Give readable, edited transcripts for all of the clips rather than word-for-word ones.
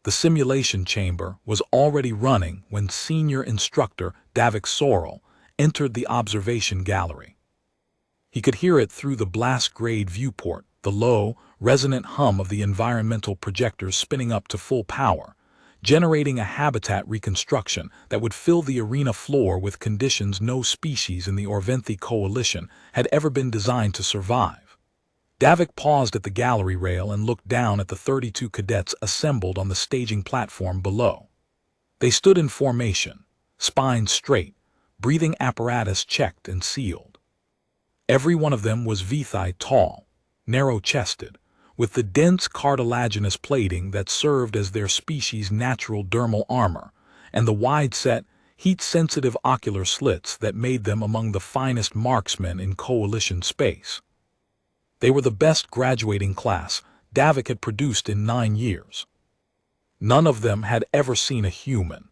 The simulation chamber was already running when senior instructor Davik Sorrell entered the observation gallery. He could hear it through the blast-grade viewport, the low, resonant hum of the environmental projectors spinning up to full power, generating a habitat reconstruction that would fill the arena floor with conditions no species in the Orventhi coalition had ever been designed to survive. Davik paused at the gallery rail and looked down at the 32 cadets assembled on the staging platform below. They stood in formation, spines straight, breathing apparatus checked and sealed. Every one of them was V-thigh tall, narrow-chested, with the dense cartilaginous plating that served as their species' natural dermal armor, and the wide-set, heat-sensitive ocular slits that made them among the finest marksmen in coalition space. They were the best graduating class Davik had produced in 9 years. None of them had ever seen a human.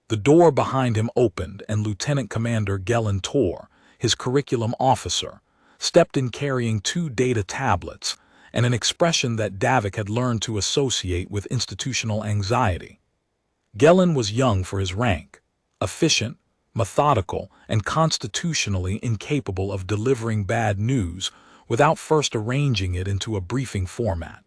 The door behind him opened and Lieutenant Commander Gelen Tor, his curriculum officer, stepped in carrying 2 data tablets and an expression that Davik had learned to associate with institutional anxiety. Gelen was young for his rank, efficient, methodical, and constitutionally incapable of delivering bad news without first arranging it into a briefing format.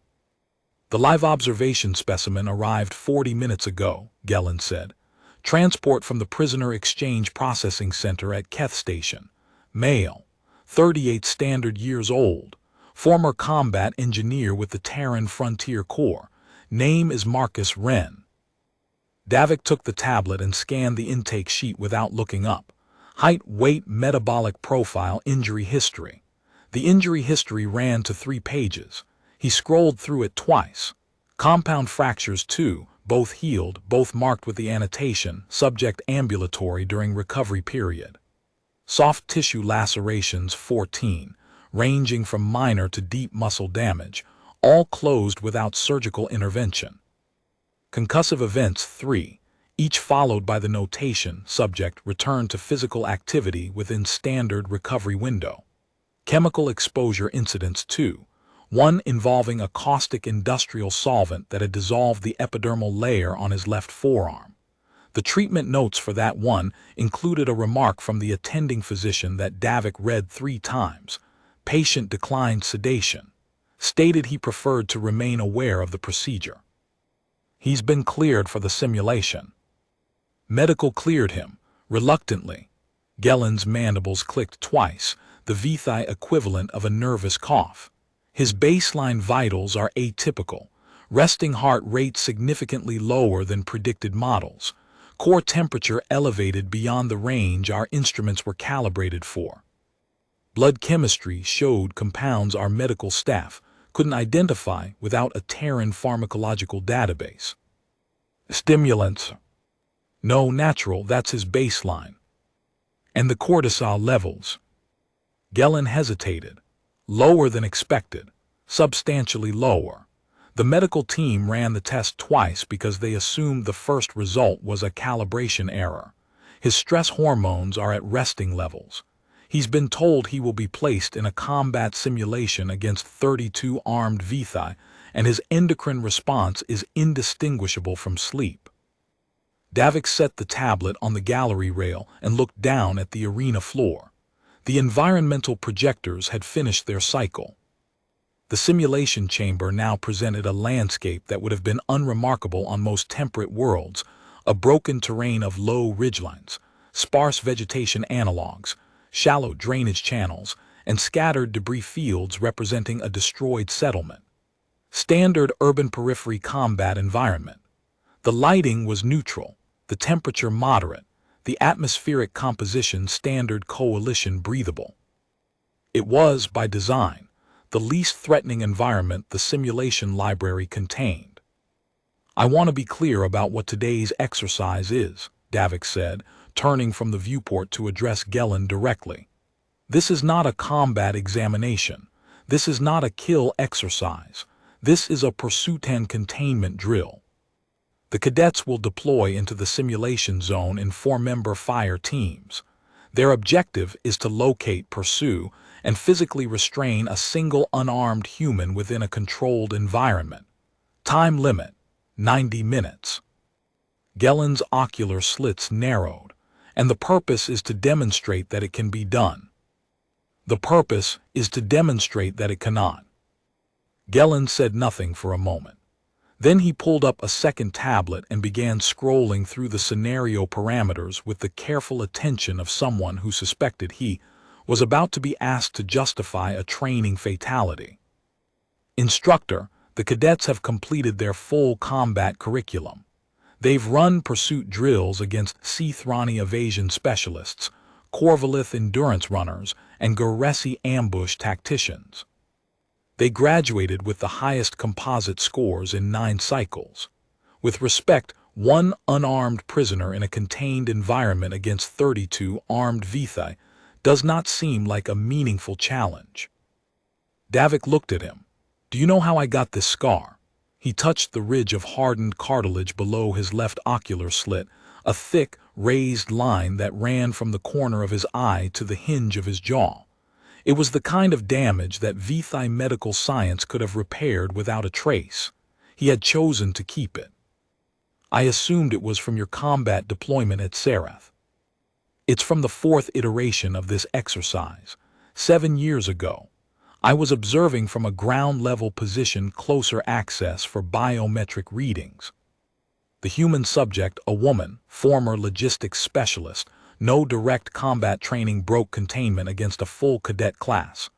"The live observation specimen arrived 40 minutes ago," Gelen said. "Transport from the Prisoner Exchange Processing Center at Keth Station. Male, 38 standard years old, former combat engineer with the Terran Frontier Corps. Name is Marcus Wren." Davik took the tablet and scanned the intake sheet without looking up. Height, weight, metabolic profile, injury history. The injury history ran to 3 pages. He scrolled through it twice. Compound fractures 2, both healed, both marked with the annotation, subject ambulatory during recovery period. Soft tissue lacerations 14, ranging from minor to deep muscle damage, all closed without surgical intervention. Concussive events 3, each followed by the notation, subject returned to physical activity within standard recovery window. Chemical exposure incidents 2, one involving a caustic industrial solvent that had dissolved the epidermal layer on his left forearm. The treatment notes for that one included a remark from the attending physician that Davik read 3 times. Patient declined sedation. Stated he preferred to remain aware of the procedure. "He's been cleared for the simulation." Medical cleared him, reluctantly. Gelen's mandibles clicked twice, the V-thigh equivalent of a nervous cough. His baseline vitals are atypical, resting heart rate significantly lower than predicted models, core temperature elevated beyond the range our instruments were calibrated for. Blood chemistry showed compounds our medical staff couldn't identify without a Terran pharmacological database. Stimulants. No, natural, that's his baseline. And the cortisol levels. Gelen hesitated. Lower than expected, substantially lower. The medical team ran the test twice because they assumed the first result was a calibration error. His stress hormones are at resting levels. He's been told he will be placed in a combat simulation against 32 armed V-thigh, and his endocrine response is indistinguishable from sleep. Davik set the tablet on the gallery rail and looked down at the arena floor. The environmental projectors had finished their cycle. The simulation chamber now presented a landscape that would have been unremarkable on most temperate worlds, a broken terrain of low ridgelines, sparse vegetation analogs, shallow drainage channels, and scattered debris fields representing a destroyed settlement. Standard urban periphery combat environment. The lighting was neutral, the temperature moderate, the atmospheric composition standard coalition breathable. It was, by design, the least threatening environment the simulation library contained. "I want to be clear about what today's exercise is," Davik said, turning from the viewport to address Gelen directly. "This is not a combat examination. This is not a kill exercise. This is a pursuit and containment drill. The cadets will deploy into the simulation zone in 4-member fire teams. Their objective is to locate, pursue, and physically restrain a single unarmed human within a controlled environment. Time limit, 90 minutes. Gellen's ocular slits narrowed, and the purpose is to demonstrate that it can be done. The purpose is to demonstrate that it cannot. Gellen said nothing for a moment. Then he pulled up a second tablet and began scrolling through the scenario parameters with the careful attention of someone who suspected he was about to be asked to justify a training fatality. Instructor, the cadets have completed their full combat curriculum. They've run pursuit drills against Thrani evasion specialists, Corvalith endurance runners, and Garesi ambush tacticians. They graduated with the highest composite scores in 9 cycles. With respect, 1 unarmed prisoner in a contained environment against 32 armed Vithai does not seem like a meaningful challenge. Davik looked at him. Do you know how I got this scar? He touched the ridge of hardened cartilage below his left ocular slit, a thick, raised line that ran from the corner of his eye to the hinge of his jaw. It was the kind of damage that Vithai medical science could have repaired without a trace. He had chosen to keep it. I assumed it was from your combat deployment at Serath. It's from the 4th iteration of this exercise. 7 years ago, I was observing from a ground-level position closer access for biometric readings. The human subject, a woman, former logistics specialist, no direct combat training, broke containment against a full cadet class.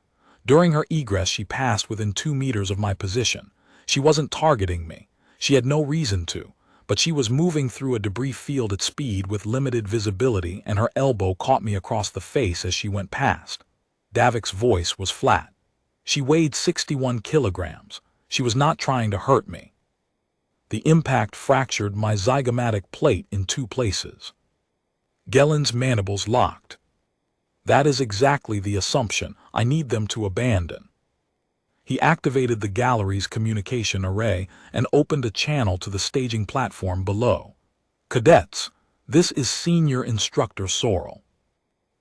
During her egress, she passed within 2 meters of my position. She wasn't targeting me. She had no reason to, but she was moving through a debris field at speed with limited visibility, and her elbow caught me across the face as she went past. Davik's voice was flat. She weighed 61 kilograms. She was not trying to hurt me. The impact fractured my zygomatic plate in 2 places. Gellen's mandibles locked. That is exactly the assumption I need them to abandon. He activated the gallery's communication array and opened a channel to the staging platform below. Cadets, this is Senior Instructor Sorrel.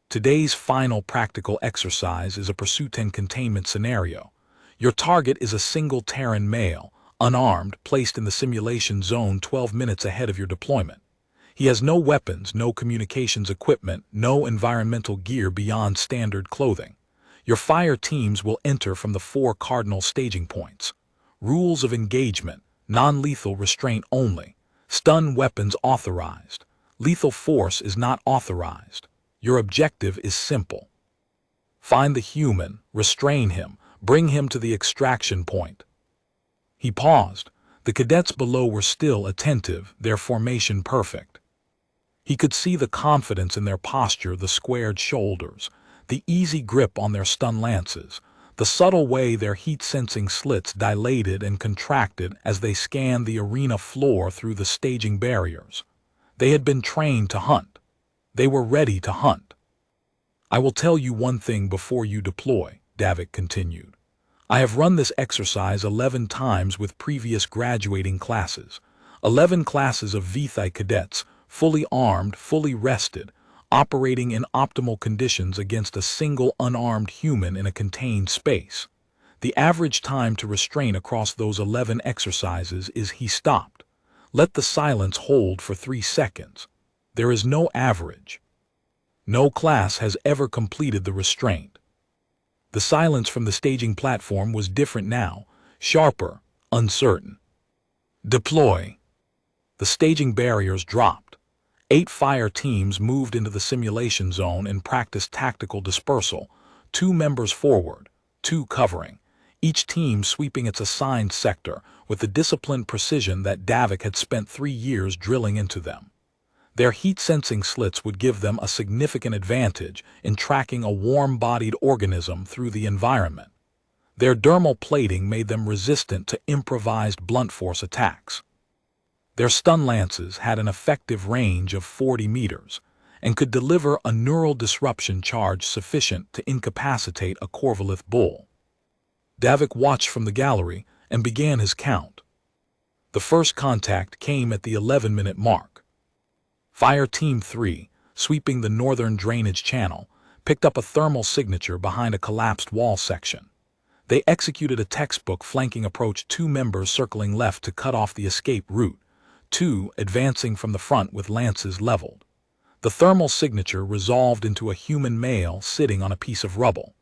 Today's final practical exercise is a pursuit and containment scenario. Your target is a single Terran male, unarmed, placed in the simulation zone 12 minutes ahead of your deployment. He has no weapons, no communications equipment, no environmental gear beyond standard clothing. Your fire teams will enter from the 4 cardinal staging points. Rules of engagement: non-lethal restraint only. Stun weapons authorized. Lethal force is not authorized. Your objective is simple. Find the human, restrain him, bring him to the extraction point. He paused. The cadets below were still attentive, their formation perfect. He could see the confidence in their posture, the squared shoulders, the easy grip on their stun lances, the subtle way their heat-sensing slits dilated and contracted as they scanned the arena floor through the staging barriers. They had been trained to hunt. They were ready to hunt. I will tell you one thing before you deploy, Davik continued. I have run this exercise 11 times with previous graduating classes. 11 classes of Vithai cadets, fully armed, fully rested, operating in optimal conditions against a single unarmed human in a contained space. The average time to restrain across those 11 exercises is he stopped. Let the silence hold for 3 seconds. There is no average. No class has ever completed the restraint. The silence from the staging platform was different now, sharper, uncertain. Deploy. The staging barriers dropped. 8 fire teams moved into the simulation zone and practiced tactical dispersal, 2 members forward, 2 covering, each team sweeping its assigned sector with the disciplined precision that Davik had spent 3 years drilling into them. Their heat-sensing slits would give them a significant advantage in tracking a warm-bodied organism through the environment. Their dermal plating made them resistant to improvised blunt force attacks. Their stun lances had an effective range of 40 meters and could deliver a neural disruption charge sufficient to incapacitate a Corvalith bull. Davik watched from the gallery and began his count. The first contact came at the 11-minute mark. Fire Team 3, sweeping the northern drainage channel, picked up a thermal signature behind a collapsed wall section. They executed a textbook flanking approach, 2 members circling left to cut off the escape route, 2 advancing from the front with lances leveled. The thermal signature resolved into a human male sitting on a piece of rubble.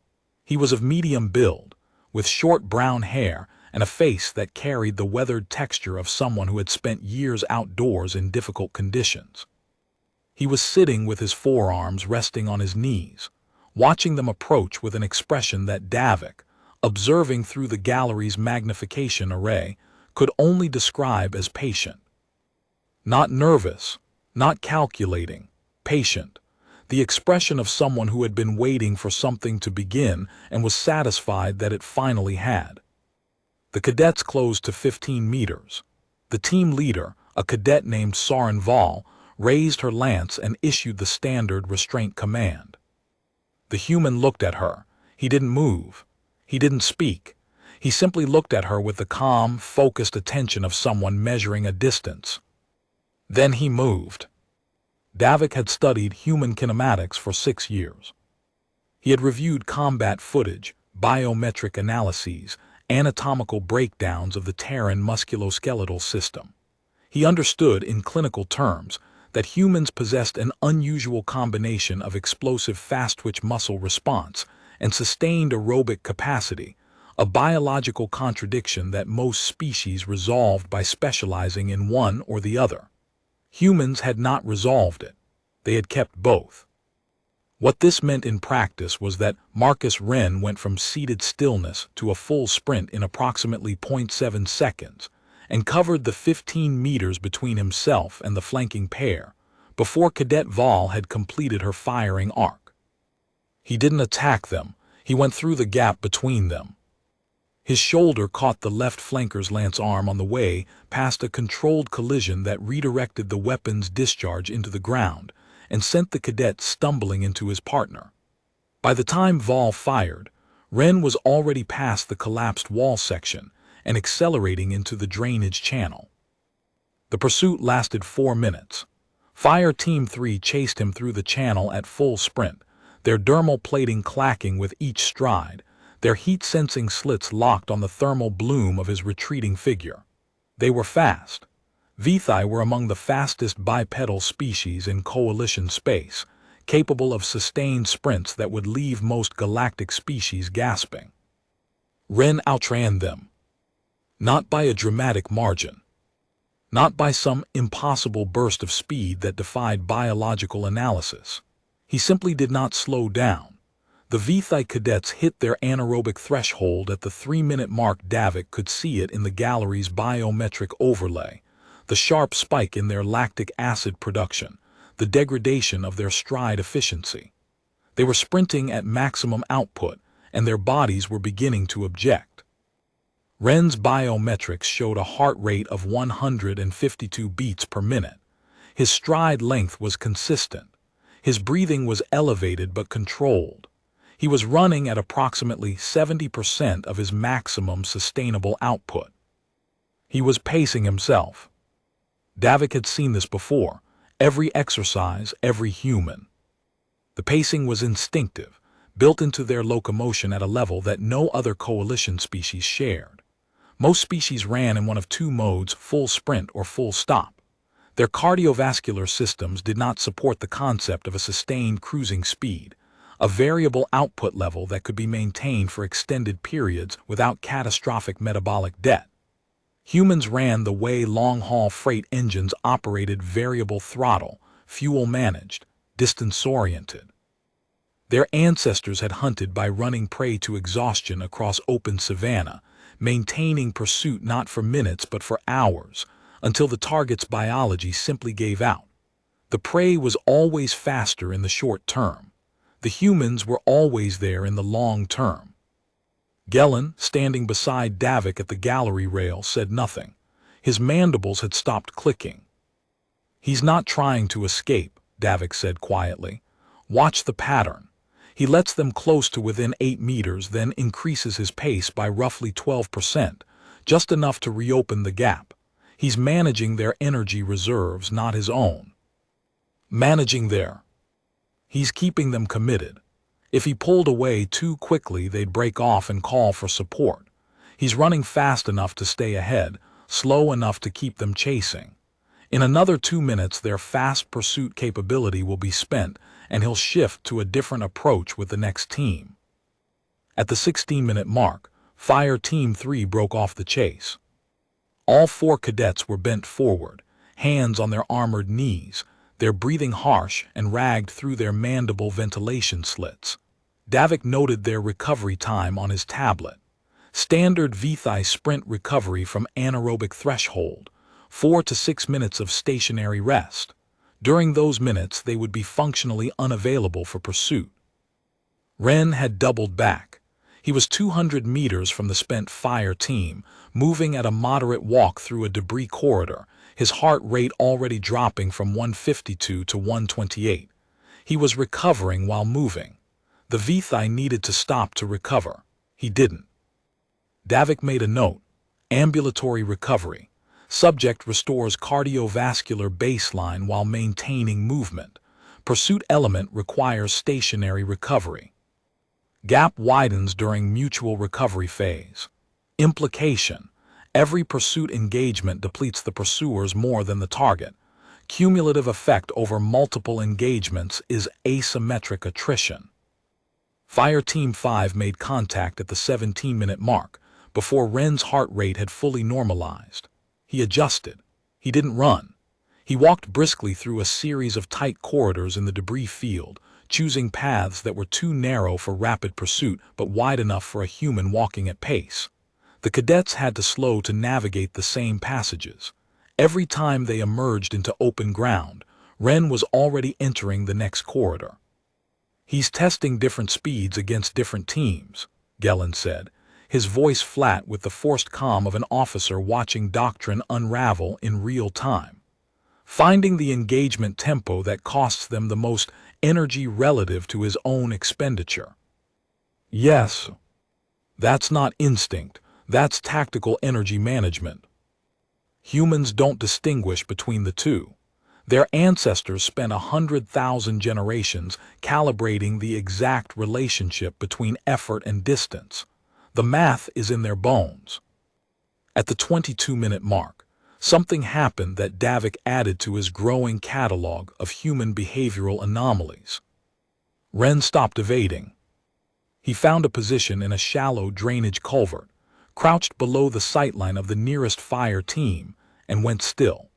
He was of medium build, with short brown hair and a face that carried the weathered texture of someone who had spent years outdoors in difficult conditions. He was sitting with his forearms resting on his knees, watching them approach with an expression that Davik, observing through the gallery's magnification array, could only describe as patient. Not nervous, not calculating, patient, the expression of someone who had been waiting for something to begin and was satisfied that it finally had. The cadets closed to 15 meters. The team leader, a cadet named Sarin Val, raised her lance and issued the standard restraint command. The human looked at her. He didn't move. He didn't speak. He simply looked at her with the calm, focused attention of someone measuring a distance. Then he moved. Davik had studied human kinematics for 6 years. He had reviewed combat footage, biometric analyses, anatomical breakdowns of the Terran musculoskeletal system. He understood in clinical terms that humans possessed an unusual combination of explosive fast-twitch muscle response and sustained aerobic capacity, a biological contradiction that most species resolved by specializing in one or the other. Humans had not resolved it. They had kept both. What this meant in practice was that Marcus Wren went from seated stillness to a full sprint in approximately 0.7 seconds and covered the 15 meters between himself and the flanking pair before Cadet Val had completed her firing arc. He didn't attack them. He went through the gap between them. His shoulder caught the left flanker's lance arm on the way past a controlled collision that redirected the weapon's discharge into the ground and sent the cadet stumbling into his partner. By the time Val fired, Wren was already past the collapsed wall section and accelerating into the drainage channel. The pursuit lasted 4 minutes. Fire Team 3 chased him through the channel at full sprint, their dermal plating clacking with each stride, their heat-sensing slits locked on the thermal bloom of his retreating figure. They were fast. Vithai were among the fastest bipedal species in coalition space, capable of sustained sprints that would leave most galactic species gasping. Wren outran them. Not by a dramatic margin. Not by some impossible burst of speed that defied biological analysis. He simply did not slow down. The Vithai cadets hit their anaerobic threshold at the 3-minute mark. Davik could see it in the gallery's biometric overlay, the sharp spike in their lactic acid production, the degradation of their stride efficiency. They were sprinting at maximum output, and their bodies were beginning to object. Wren's biometrics showed a heart rate of 152 beats per minute. His stride length was consistent. His breathing was elevated but controlled. He was running at approximately 70% of his maximum sustainable output. He was pacing himself. Davik had seen this before, every exercise, every human. The pacing was instinctive, built into their locomotion at a level that no other coalition species shared. Most species ran in one of 2 modes, full sprint or full stop. Their cardiovascular systems did not support the concept of a sustained cruising speed, a variable output level that could be maintained for extended periods without catastrophic metabolic debt. Humans ran the way long-haul freight engines operated, variable throttle, fuel-managed, distance-oriented. Their ancestors had hunted by running prey to exhaustion across open savanna, maintaining pursuit not for minutes but for hours, until the target's biology simply gave out. The prey was always faster in the short term. The humans were always there in the long term. Gellin, standing beside Davik at the gallery rail, said nothing. His mandibles had stopped clicking. "He's not trying to escape," Davik said quietly. "Watch the pattern. He lets them close to within 8 meters, then increases his pace by roughly 12%, just enough to reopen the gap. He's managing their energy reserves, not his own. Managing their. He's keeping them committed. If he pulled away too quickly, they'd break off and call for support. He's running fast enough to stay ahead, slow enough to keep them chasing. In another 2 minutes, their fast pursuit capability will be spent, and he'll shift to a different approach with the next team. At the 16-minute mark, Fire Team 3 broke off the chase. All 4 cadets were bent forward, hands on their armored knees, their breathing harsh and ragged through their mandible ventilation slits. Davik noted their recovery time on his tablet. Standard VTHI sprint recovery from anaerobic threshold, 4 to 6 minutes of stationary rest. During those minutes, they would be functionally unavailable for pursuit. Ren had doubled back. He was 200 meters from the spent fire team, moving at a moderate walk through a debris corridor, his heart rate already dropping from 152 to 128. He was recovering while moving. The VTHI needed to stop to recover. He didn't. Davik made a note. Ambulatory recovery. Subject restores cardiovascular baseline while maintaining movement. Pursuit element requires stationary recovery. Gap widens during mutual recovery phase. Implication. Every pursuit engagement depletes the pursuers more than the target. Cumulative effect over multiple engagements is asymmetric attrition. Fire Team 5 made contact at the 17-minute mark, before Ren's heart rate had fully normalized. He adjusted. He didn't run. He walked briskly through a series of tight corridors in the debris field, choosing paths that were too narrow for rapid pursuit but wide enough for a human walking at pace. The cadets had to slow to navigate the same passages. Every time they emerged into open ground, Ren was already entering the next corridor. "He's testing different speeds against different teams," Gellin said, his voice flat with the forced calm of an officer watching doctrine unravel in real time. "Finding the engagement tempo that costs them the most energy relative to his own expenditure." "Yes. That's not instinct, that's tactical energy management. Humans don't distinguish between the two. Their ancestors spent 100,000 generations calibrating the exact relationship between effort and distance. The math is in their bones." At the 22-minute mark, something happened that Davik added to his growing catalog of human behavioral anomalies. Ren stopped evading. He found a position in a shallow drainage culvert, crouched below the sightline of the nearest fire team, and went still.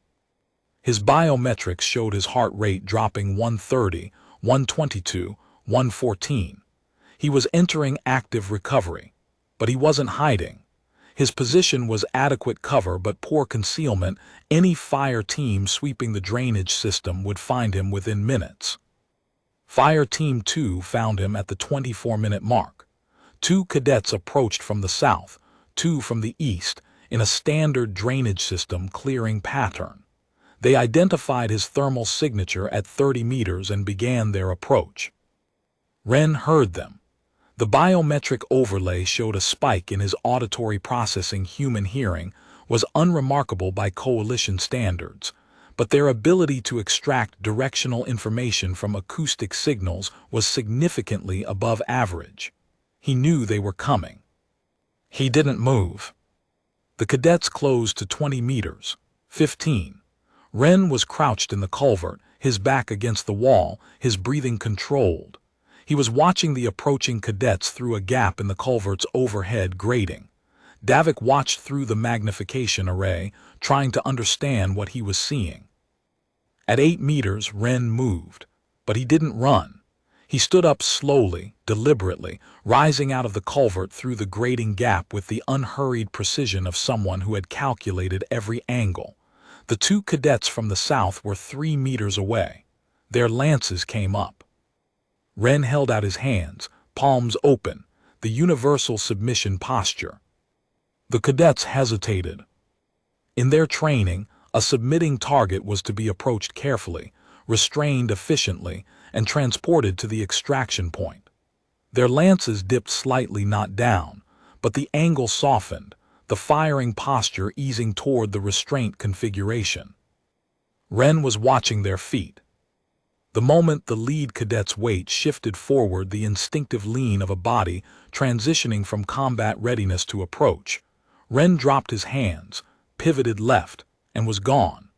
His biometrics showed his heart rate dropping 130, 122, 114. He was entering active recovery, but he wasn't hiding. His position was adequate cover but poor concealment. Any fire team sweeping the drainage system would find him within minutes. Fire Team 2 found him at the 24-minute mark. 2 cadets approached from the south, 2 from the east, in a standard drainage system clearing pattern. They identified his thermal signature at 30 meters and began their approach. Ren heard them. The biometric overlay showed a spike in his auditory processing. Human hearing was unremarkable by coalition standards, but their ability to extract directional information from acoustic signals was significantly above average. He knew they were coming. He didn't move. The cadets closed to 20 meters, 15. Ren was crouched in the culvert, his back against the wall, his breathing controlled. He was watching the approaching cadets through a gap in the culvert's overhead grating. Davik watched through the magnification array, trying to understand what he was seeing. At 8 meters, Ren moved, but he didn't run. He stood up slowly, deliberately, rising out of the culvert through the grating gap with the unhurried precision of someone who had calculated every angle. The 2 cadets from the south were 3 meters away. Their lances came up. Ren held out his hands, palms open, the universal submission posture. The cadets hesitated. In their training, a submitting target was to be approached carefully, restrained efficiently, and transported to the extraction point. Their lances dipped slightly, not down, but the angle softened, the firing posture easing toward the restraint configuration. Ren was watching their feet. The moment the lead cadet's weight shifted forward, the instinctive lean of a body transitioning from combat readiness to approach, Ren dropped his hands, pivoted left, and was gone.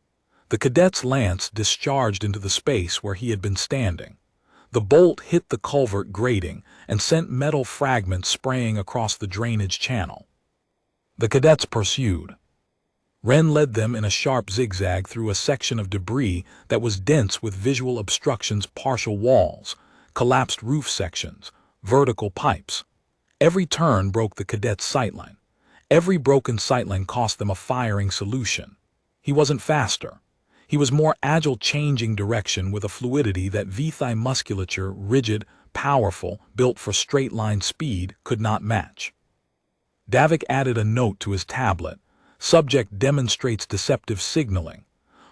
The cadet's lance discharged into the space where he had been standing. The bolt hit the culvert grating and sent metal fragments spraying across the drainage channel. The cadets pursued. Ren led them in a sharp zigzag through a section of debris that was dense with visual obstructions, partial walls, collapsed roof sections, vertical pipes. Every turn broke the cadet's sightline. Every broken sightline cost them a firing solution. He wasn't faster. He was more agile, changing direction with a fluidity that V-thigh musculature, rigid, powerful, built for straight-line speed, could not match. Davik added a note to his tablet. Subject demonstrates deceptive signaling.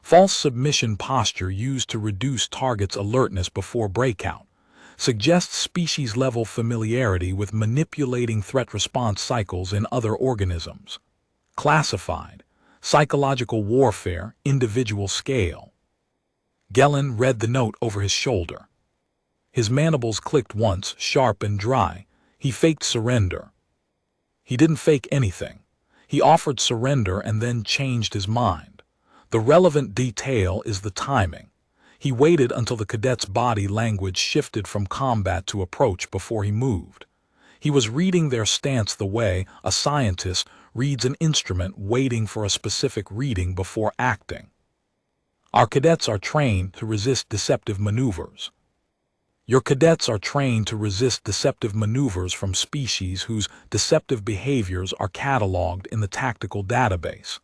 False submission posture used to reduce target's alertness before breakout. Suggests species-level familiarity with manipulating threat-response cycles in other organisms. Classified. Psychological warfare, individual scale. Gellin read the note over his shoulder. His mandibles clicked once, sharp and dry. He faked surrender. He didn't fake anything. He offered surrender and then changed his mind. The relevant detail is the timing. He waited until the cadet's body language shifted from combat to approach before he moved. He was reading their stance the way a scientist reads an instrument, waiting for a specific reading before acting. Our cadets are trained to resist deceptive maneuvers. Your cadets are trained to resist deceptive maneuvers from species whose deceptive behaviors are cataloged in the tactical database.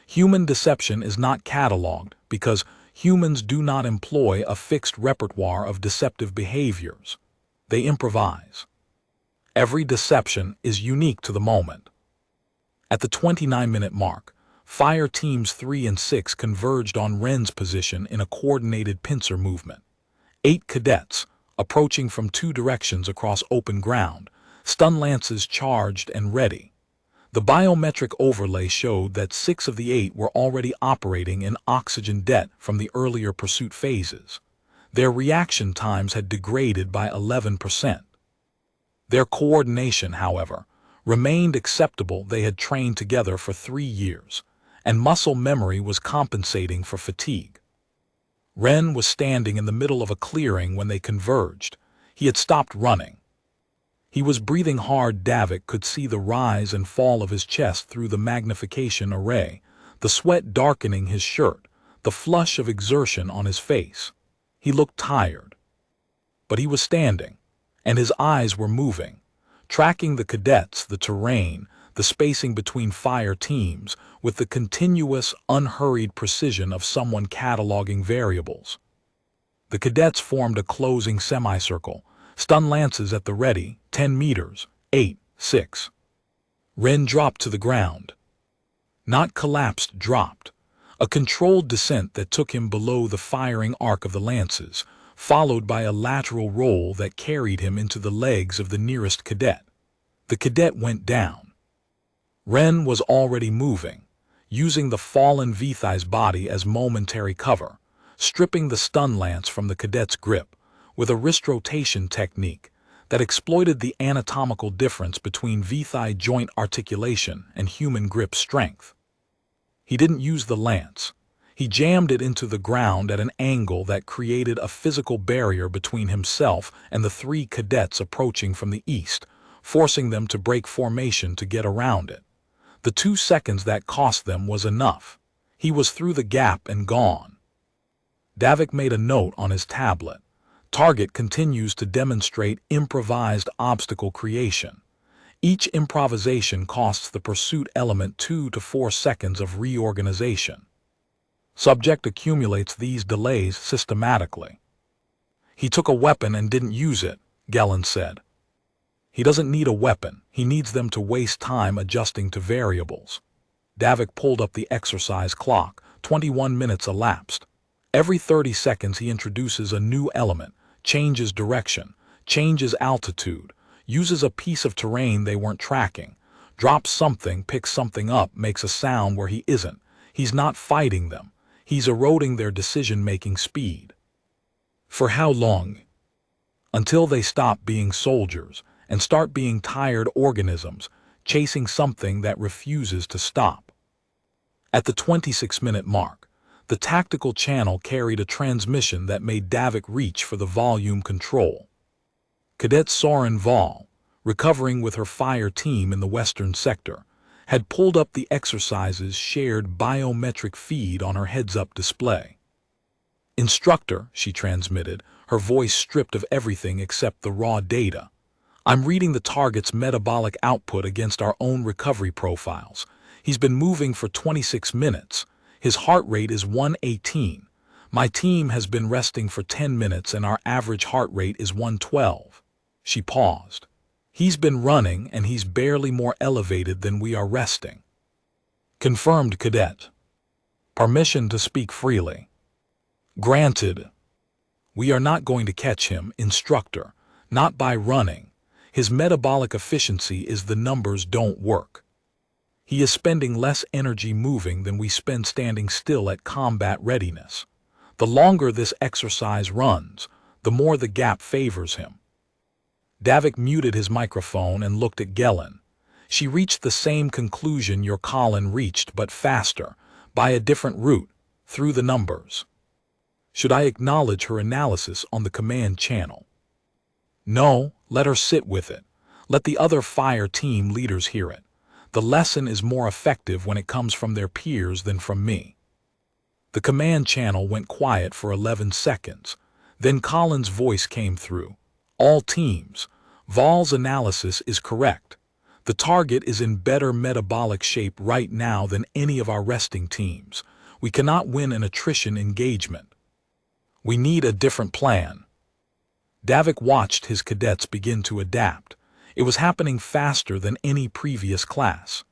Human deception is not cataloged because humans do not employ a fixed repertoire of deceptive behaviors. They improvise. Every deception is unique to the moment. At the 29-minute mark, fire teams 3 and 6 converged on Ren's position in a coordinated pincer movement. 8 cadets, approaching from 2 directions across open ground, stun lances charged and ready. The biometric overlay showed that 6 of the 8 were already operating in oxygen debt from the earlier pursuit phases. Their reaction times had degraded by 11%. Their coordination, however, remained acceptable. They had trained together for 3 years, and muscle memory was compensating for fatigue. Ren was standing in the middle of a clearing when they converged. He had stopped running. He was breathing hard. Davik could see the rise and fall of his chest through the magnification array, the sweat darkening his shirt, the flush of exertion on his face. He looked tired. But he was standing, and his eyes were moving, tracking the cadets, the terrain, the spacing between fire teams, with the continuous, unhurried precision of someone cataloging variables. The cadets formed a closing semicircle, stun lances at the ready, 10 meters, 8, 6. Ren dropped to the ground. Not collapsed, dropped. A controlled descent that took him below the firing arc of the lances, followed by a lateral roll that carried him into the legs of the nearest cadet. The cadet went down. Ren was already moving, using the fallen V-thigh's body as momentary cover, stripping the stun lance from the cadet's grip with a wrist rotation technique that exploited the anatomical difference between V-thigh joint articulation and human grip strength. He didn't use the lance. He jammed it into the ground at an angle that created a physical barrier between himself and the 3 cadets approaching from the east, forcing them to break formation to get around it. The 2 seconds that cost them was enough. He was through the gap and gone. Davik made a note on his tablet. Target continues to demonstrate improvised obstacle creation. Each improvisation costs the pursuit element 2 to 4 seconds of reorganization. Subject accumulates these delays systematically. He took a weapon and didn't use it, Gellin said. He doesn't need a weapon. He needs them to waste time adjusting to variables. Davik pulled up the exercise clock. 21 minutes elapsed. Every 30 seconds he introduces a new element, changes direction, changes altitude, uses a piece of terrain they weren't tracking, drops something, picks something up, makes a sound where he isn't. He's not fighting them. He's eroding their decision-making speed. For how long? Until they stop being soldiers and start being tired organisms chasing something that refuses to stop. At the 26-minute mark, the tactical channel carried a transmission that made Davik reach for the volume control. Cadet Soren Val, recovering with her fire team in the western sector, had pulled up the exercises shared biometric feed on her heads-up display. Instructor, she transmitted, her voice stripped of everything except the raw data. I'm reading the target's metabolic output against our own recovery profiles. He's been moving for 26 minutes. His heart rate is 118. My team has been resting for 10 minutes and our average heart rate is 112. She paused. He's been running and he's barely more elevated than we are resting. Confirmed, Cadet. Permission to speak freely. Granted. We are not going to catch him, Instructor, not by running. His metabolic efficiency is the numbers don't work. He is spending less energy moving than we spend standing still at combat readiness. The longer this exercise runs, the more the gap favors him. Davik muted his microphone and looked at Gellin. She reached the same conclusion your Colin reached, but faster, by a different route, through the numbers. Should I acknowledge her analysis on the command channel? No, let her sit with it. Let the other fire team leaders hear it. The lesson is more effective when it comes from their peers than from me. The command channel went quiet for 11 seconds. Then Colin's voice came through. All teams. Val's analysis is correct. The target is in better metabolic shape right now than any of our resting teams. We cannot win an attrition engagement. We need a different plan. Davik watched his cadets begin to adapt. It was happening faster than any previous class.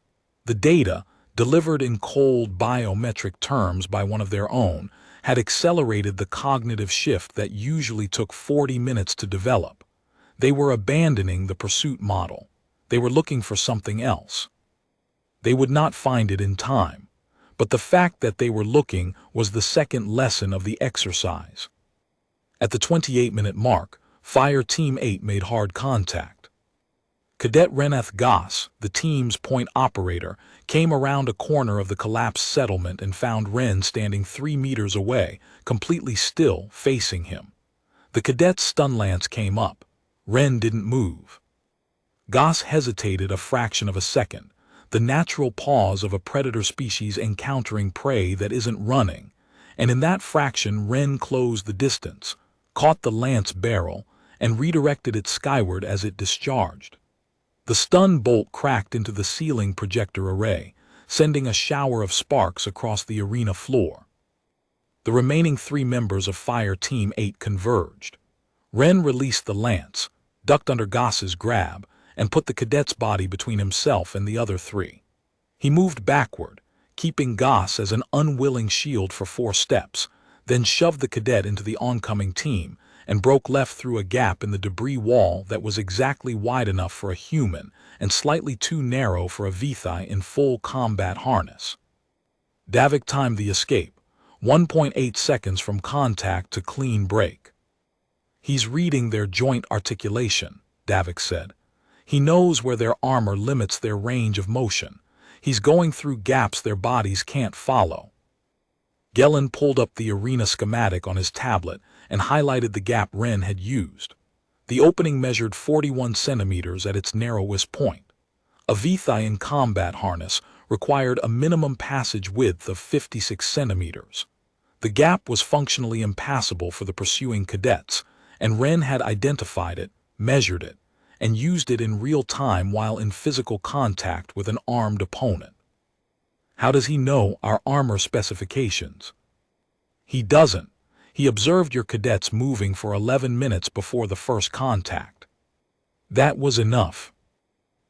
The data, delivered in cold biometric terms by one of their own, had accelerated the cognitive shift that usually took 40 minutes to develop. They were abandoning the pursuit model. They were looking for something else. They would not find it in time, but the fact that they were looking was the second lesson of the exercise. At the 28-minute mark, Fire Team 8 made hard contact. Cadet Reneth Goss, the team's point operator, came around a corner of the collapsed settlement and found Ren standing 3 meters away, completely still, facing him. The cadet's stun lance came up. Ren didn't move. Goss hesitated a fraction of a second, the natural pause of a predator species encountering prey that isn't running, and in that fraction Ren closed the distance, caught the lance barrel, and redirected it skyward as it discharged. The stun bolt cracked into the ceiling projector array, sending a shower of sparks across the arena floor. The remaining 3 members of Fire Team 8 converged. Ren released the lance, ducked under Goss's grab, and put the cadet's body between himself and the other 3. He moved backward, keeping Goss as an unwilling shield for 4 steps, then shoved the cadet into the oncoming team and broke left through a gap in the debris wall that was exactly wide enough for a human and slightly too narrow for a Vithai in full combat harness. Davik timed the escape, 1.8 seconds from contact to clean break. He's reading their joint articulation, Davik said. He knows where their armor limits their range of motion. He's going through gaps their bodies can't follow. Gellin pulled up the arena schematic on his tablet and highlighted the gap Ren had used. The opening measured 41 centimeters at its narrowest point. A Vithai in combat harness required a minimum passage width of 56 centimeters. The gap was functionally impassable for the pursuing cadets, and Ren had identified it, measured it, and used it in real time while in physical contact with an armed opponent. How does he know our armor specifications? He doesn't. He observed your cadets moving for 11 minutes before the first contact. That was enough.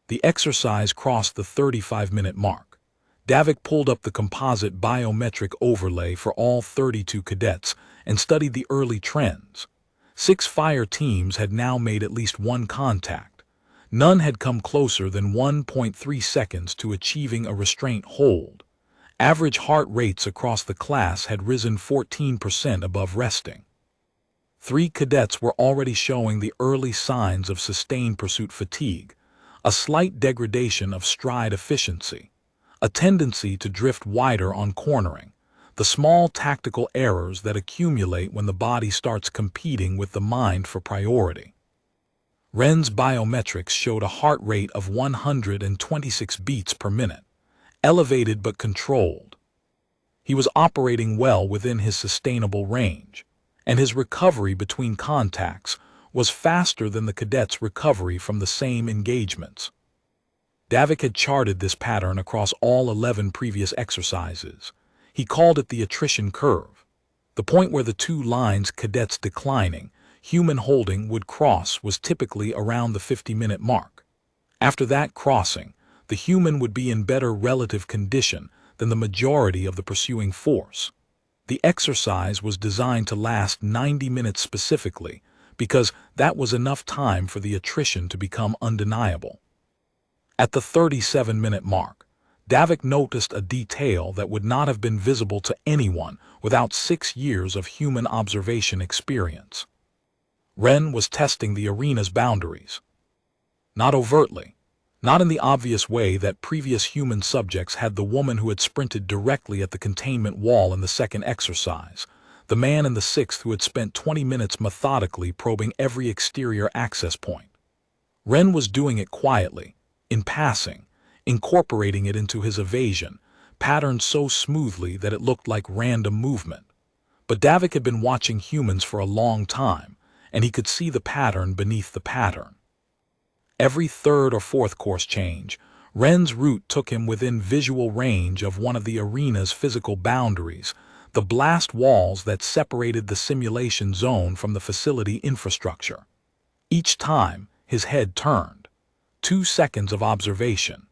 The exercise crossed the 35-minute mark. Davik pulled up the composite biometric overlay for all 32 cadets and studied the early trends. 6 fire teams had now made at least 1 contact. None had come closer than 1.3 seconds to achieving a restraint hold. Average heart rates across the class had risen 14% above resting. 3 cadets were already showing the early signs of sustained pursuit fatigue, a slight degradation of stride efficiency, a tendency to drift wider on cornering, the small tactical errors that accumulate when the body starts competing with the mind for priority. Ren's biometrics showed a heart rate of 126 beats per minute, elevated but controlled. He was operating well within his sustainable range, and his recovery between contacts was faster than the cadet's recovery from the same engagements. Davik had charted this pattern across all 11 previous exercises. He called it the attrition curve, the point where the two lines, cadets declining, human holding, would cross was typically around the 50-minute mark. After that crossing, the human would be in better relative condition than the majority of the pursuing force. The exercise was designed to last 90 minutes specifically because that was enough time for the attrition to become undeniable. At the 37-minute mark, Davik noticed a detail that would not have been visible to anyone without 6 years of human observation experience. Ren was testing the arena's boundaries. Not overtly, not in the obvious way that previous human subjects had the woman who had sprinted directly at the containment wall in the second exercise, the man in the sixth who had spent 20 minutes methodically probing every exterior access point. Ren was doing it quietly, in passing, incorporating it into his evasion, patterned so smoothly that it looked like random movement. But Davik had been watching humans for a long time, and he could see the pattern beneath the pattern. Every third or fourth course change, Ren's route took him within visual range of one of the arena's physical boundaries, the blast walls that separated the simulation zone from the facility infrastructure. Each time, his head turned. 2 seconds of observation.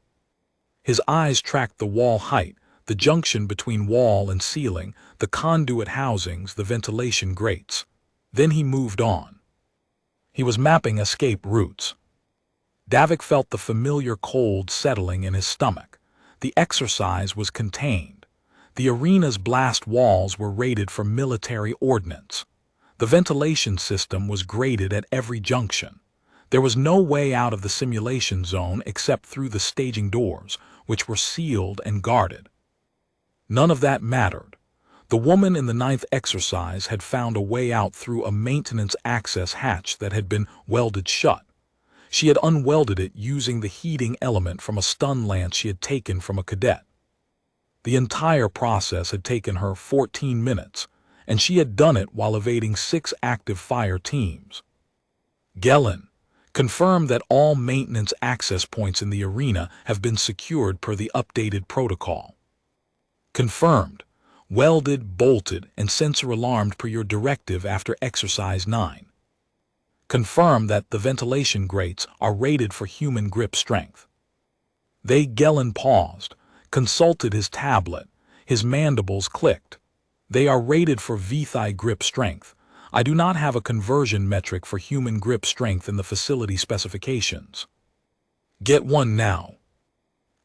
His eyes tracked the wall height, the junction between wall and ceiling, the conduit housings, the ventilation grates. Then he moved on. He was mapping escape routes. Davik felt the familiar cold settling in his stomach. The exercise was contained. The arena's blast walls were rated for military ordnance. The ventilation system was graded at every junction. There was no way out of the simulation zone except through the staging doors, which were sealed and guarded. None of that mattered. The woman in the 9th exercise had found a way out through a maintenance access hatch that had been welded shut. She had unwelded it using the heating element from a stun lance she had taken from a cadet. The entire process had taken her 14 minutes, and she had done it while evading 6 active fire teams. Gellin confirmed that all maintenance access points in the arena have been secured per the updated protocol. Confirmed, welded, bolted, and sensor alarmed per your directive after exercise 9. Confirmed that the ventilation grates are rated for human grip strength. Gellin paused, consulted his tablet, his mandibles clicked. They are rated for V-thigh grip strength. I do not have a conversion metric for human grip strength in the facility specifications. Get one now.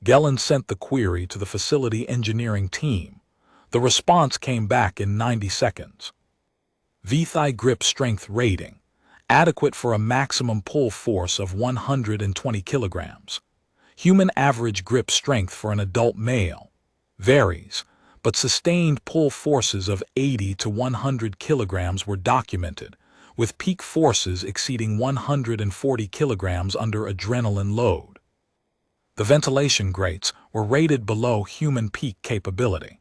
Gellin sent the query to the facility engineering team. The response came back in 90 seconds. V-thigh grip strength rating. Adequate for a maximum pull force of 120 kilograms. Human average grip strength for an adult male. Varies, but sustained pull forces of 80 to 100 kilograms were documented, with peak forces exceeding 140 kilograms under adrenaline load. The ventilation grates were rated below human peak capability.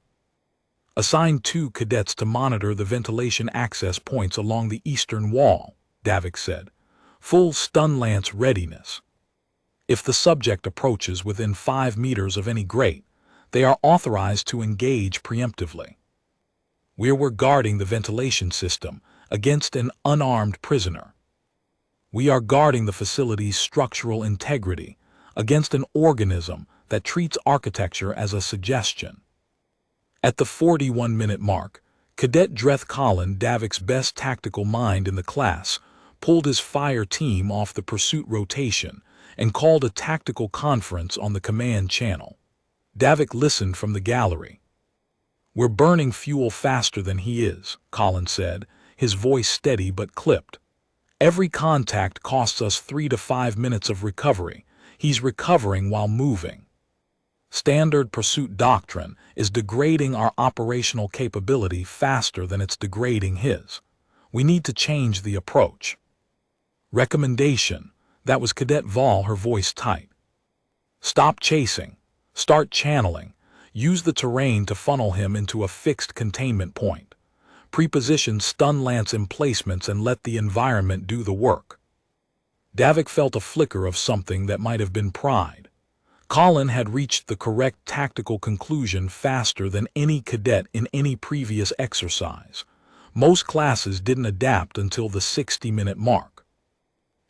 Assign 2 cadets to monitor the ventilation access points along the eastern wall, Davik said. Full stun lance readiness. If the subject approaches within 5 meters of any grate, they are authorized to engage preemptively. We were guarding the ventilation system against an unarmed prisoner. We are guarding the facility's structural integrity against an organism that treats architecture as a suggestion. At the 41-minute mark, Cadet Dreth Colin, Davik's best tactical mind in the class, pulled his fire team off the pursuit rotation and called a tactical conference on the command channel. Davik listened from the gallery. We're burning fuel faster than he is, Colin said, his voice steady but clipped. "Every contact costs us 3 to 5 minutes of recovery. He's recovering while moving. Standard pursuit doctrine is degrading our operational capability faster than it's degrading his. We need to change the approach." Recommendation. That was Cadet Vol, her voice tight. "Stop chasing. Start channeling. Use the terrain to funnel him into a fixed containment point. Preposition stun lance emplacements and let the environment do the work." Davik felt a flicker of something that might have been pride. Colin had reached the correct tactical conclusion faster than any cadet in any previous exercise. Most classes didn't adapt until the 60-minute mark.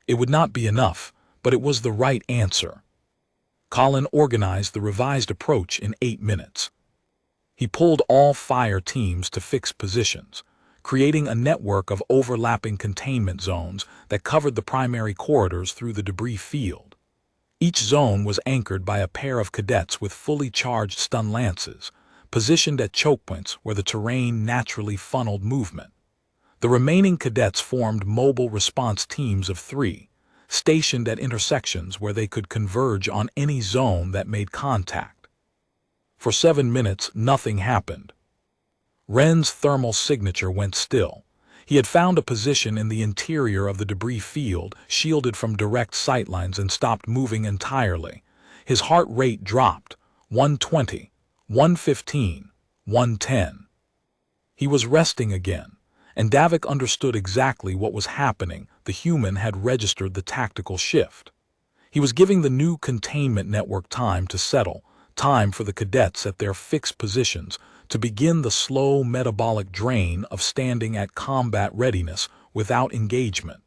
It would not be enough, but it was the right answer. Colin organized the revised approach in 8 minutes. He pulled all fire teams to fixed positions, creating a network of overlapping containment zones that covered the primary corridors through the debris field. Each zone was anchored by a pair of cadets with fully charged stun lances, positioned at choke points where the terrain naturally funneled movement. The remaining cadets formed mobile response teams of 3, stationed at intersections where they could converge on any zone that made contact. For 7 minutes, nothing happened. Ren's thermal signature went still. He had found a position in the interior of the debris field, shielded from direct sightlines, and stopped moving entirely. His heart rate dropped. 120, 115, 110. He was resting again, and Davik understood exactly what was happening. The human had registered the tactical shift. He was giving the new containment network time to settle, time for the cadets at their fixed positions to begin the slow metabolic drain of standing at combat readiness without engagement.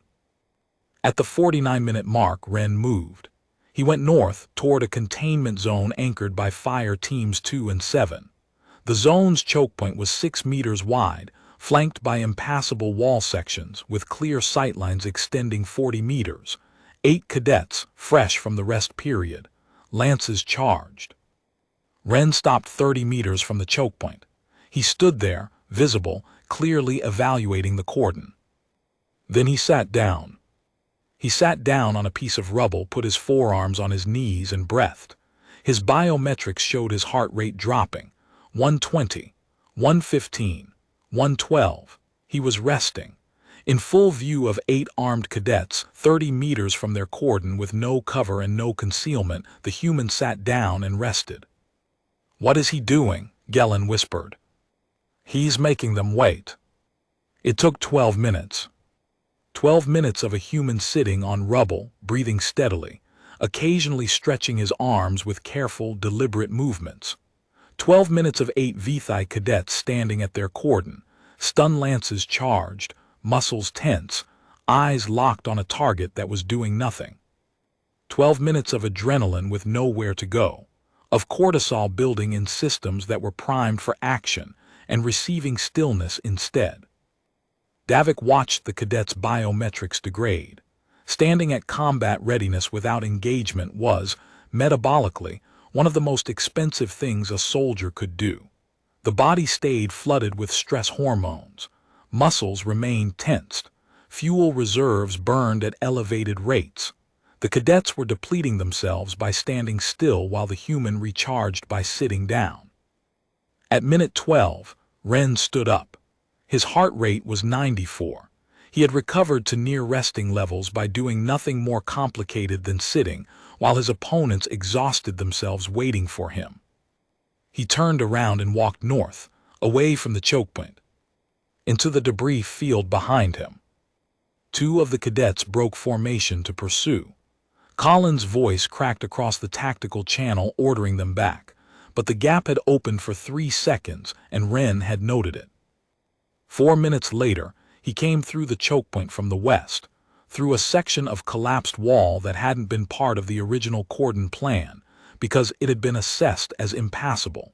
At the 49-minute mark, Ren moved. He went north toward a containment zone anchored by fire teams 2 and 7. The zone's choke point was 6 meters wide, flanked by impassable wall sections with clear sightlines extending 40 meters. 8 cadets, fresh from the rest period, lances charged. Ren stopped 30 meters from the choke point. He stood there, visible, clearly evaluating the cordon. Then he sat down. He sat down on a piece of rubble, put his forearms on his knees, and breathed. His biometrics showed his heart rate dropping. 120, 115, 112. He was resting. In full view of 8 armed cadets, 30 meters from their cordon with no cover and no concealment, the human sat down and rested. "What is he doing?" Gellin whispered. "He's making them wait." It took 12 minutes. 12 minutes of a human sitting on rubble, breathing steadily, occasionally stretching his arms with careful, deliberate movements. 12 minutes of 8 Vithai cadets standing at their cordon, stun lances charged, muscles tense, eyes locked on a target that was doing nothing. 12 minutes of adrenaline with nowhere to go, of cortisol building in systems that were primed for action and receiving stillness instead. Davik watched the cadets' biometrics degrade. Standing at combat readiness without engagement was, metabolically, one of the most expensive things a soldier could do. The body stayed flooded with stress hormones. Muscles remained tensed. Fuel reserves burned at elevated rates. The cadets were depleting themselves by standing still while the human recharged by sitting down. At minute 12, Ren stood up. His heart rate was 94. He had recovered to near resting levels by doing nothing more complicated than sitting, while his opponents exhausted themselves waiting for him. He turned around and walked north, away from the choke point, into the debris field behind him. 2 of the cadets broke formation to pursue. Colin's voice cracked across the tactical channel ordering them back, but the gap had opened for 3 seconds and Ren had noted it. 4 minutes later, he came through the choke point from the west, through a section of collapsed wall that hadn't been part of the original cordon plan because it had been assessed as impassable.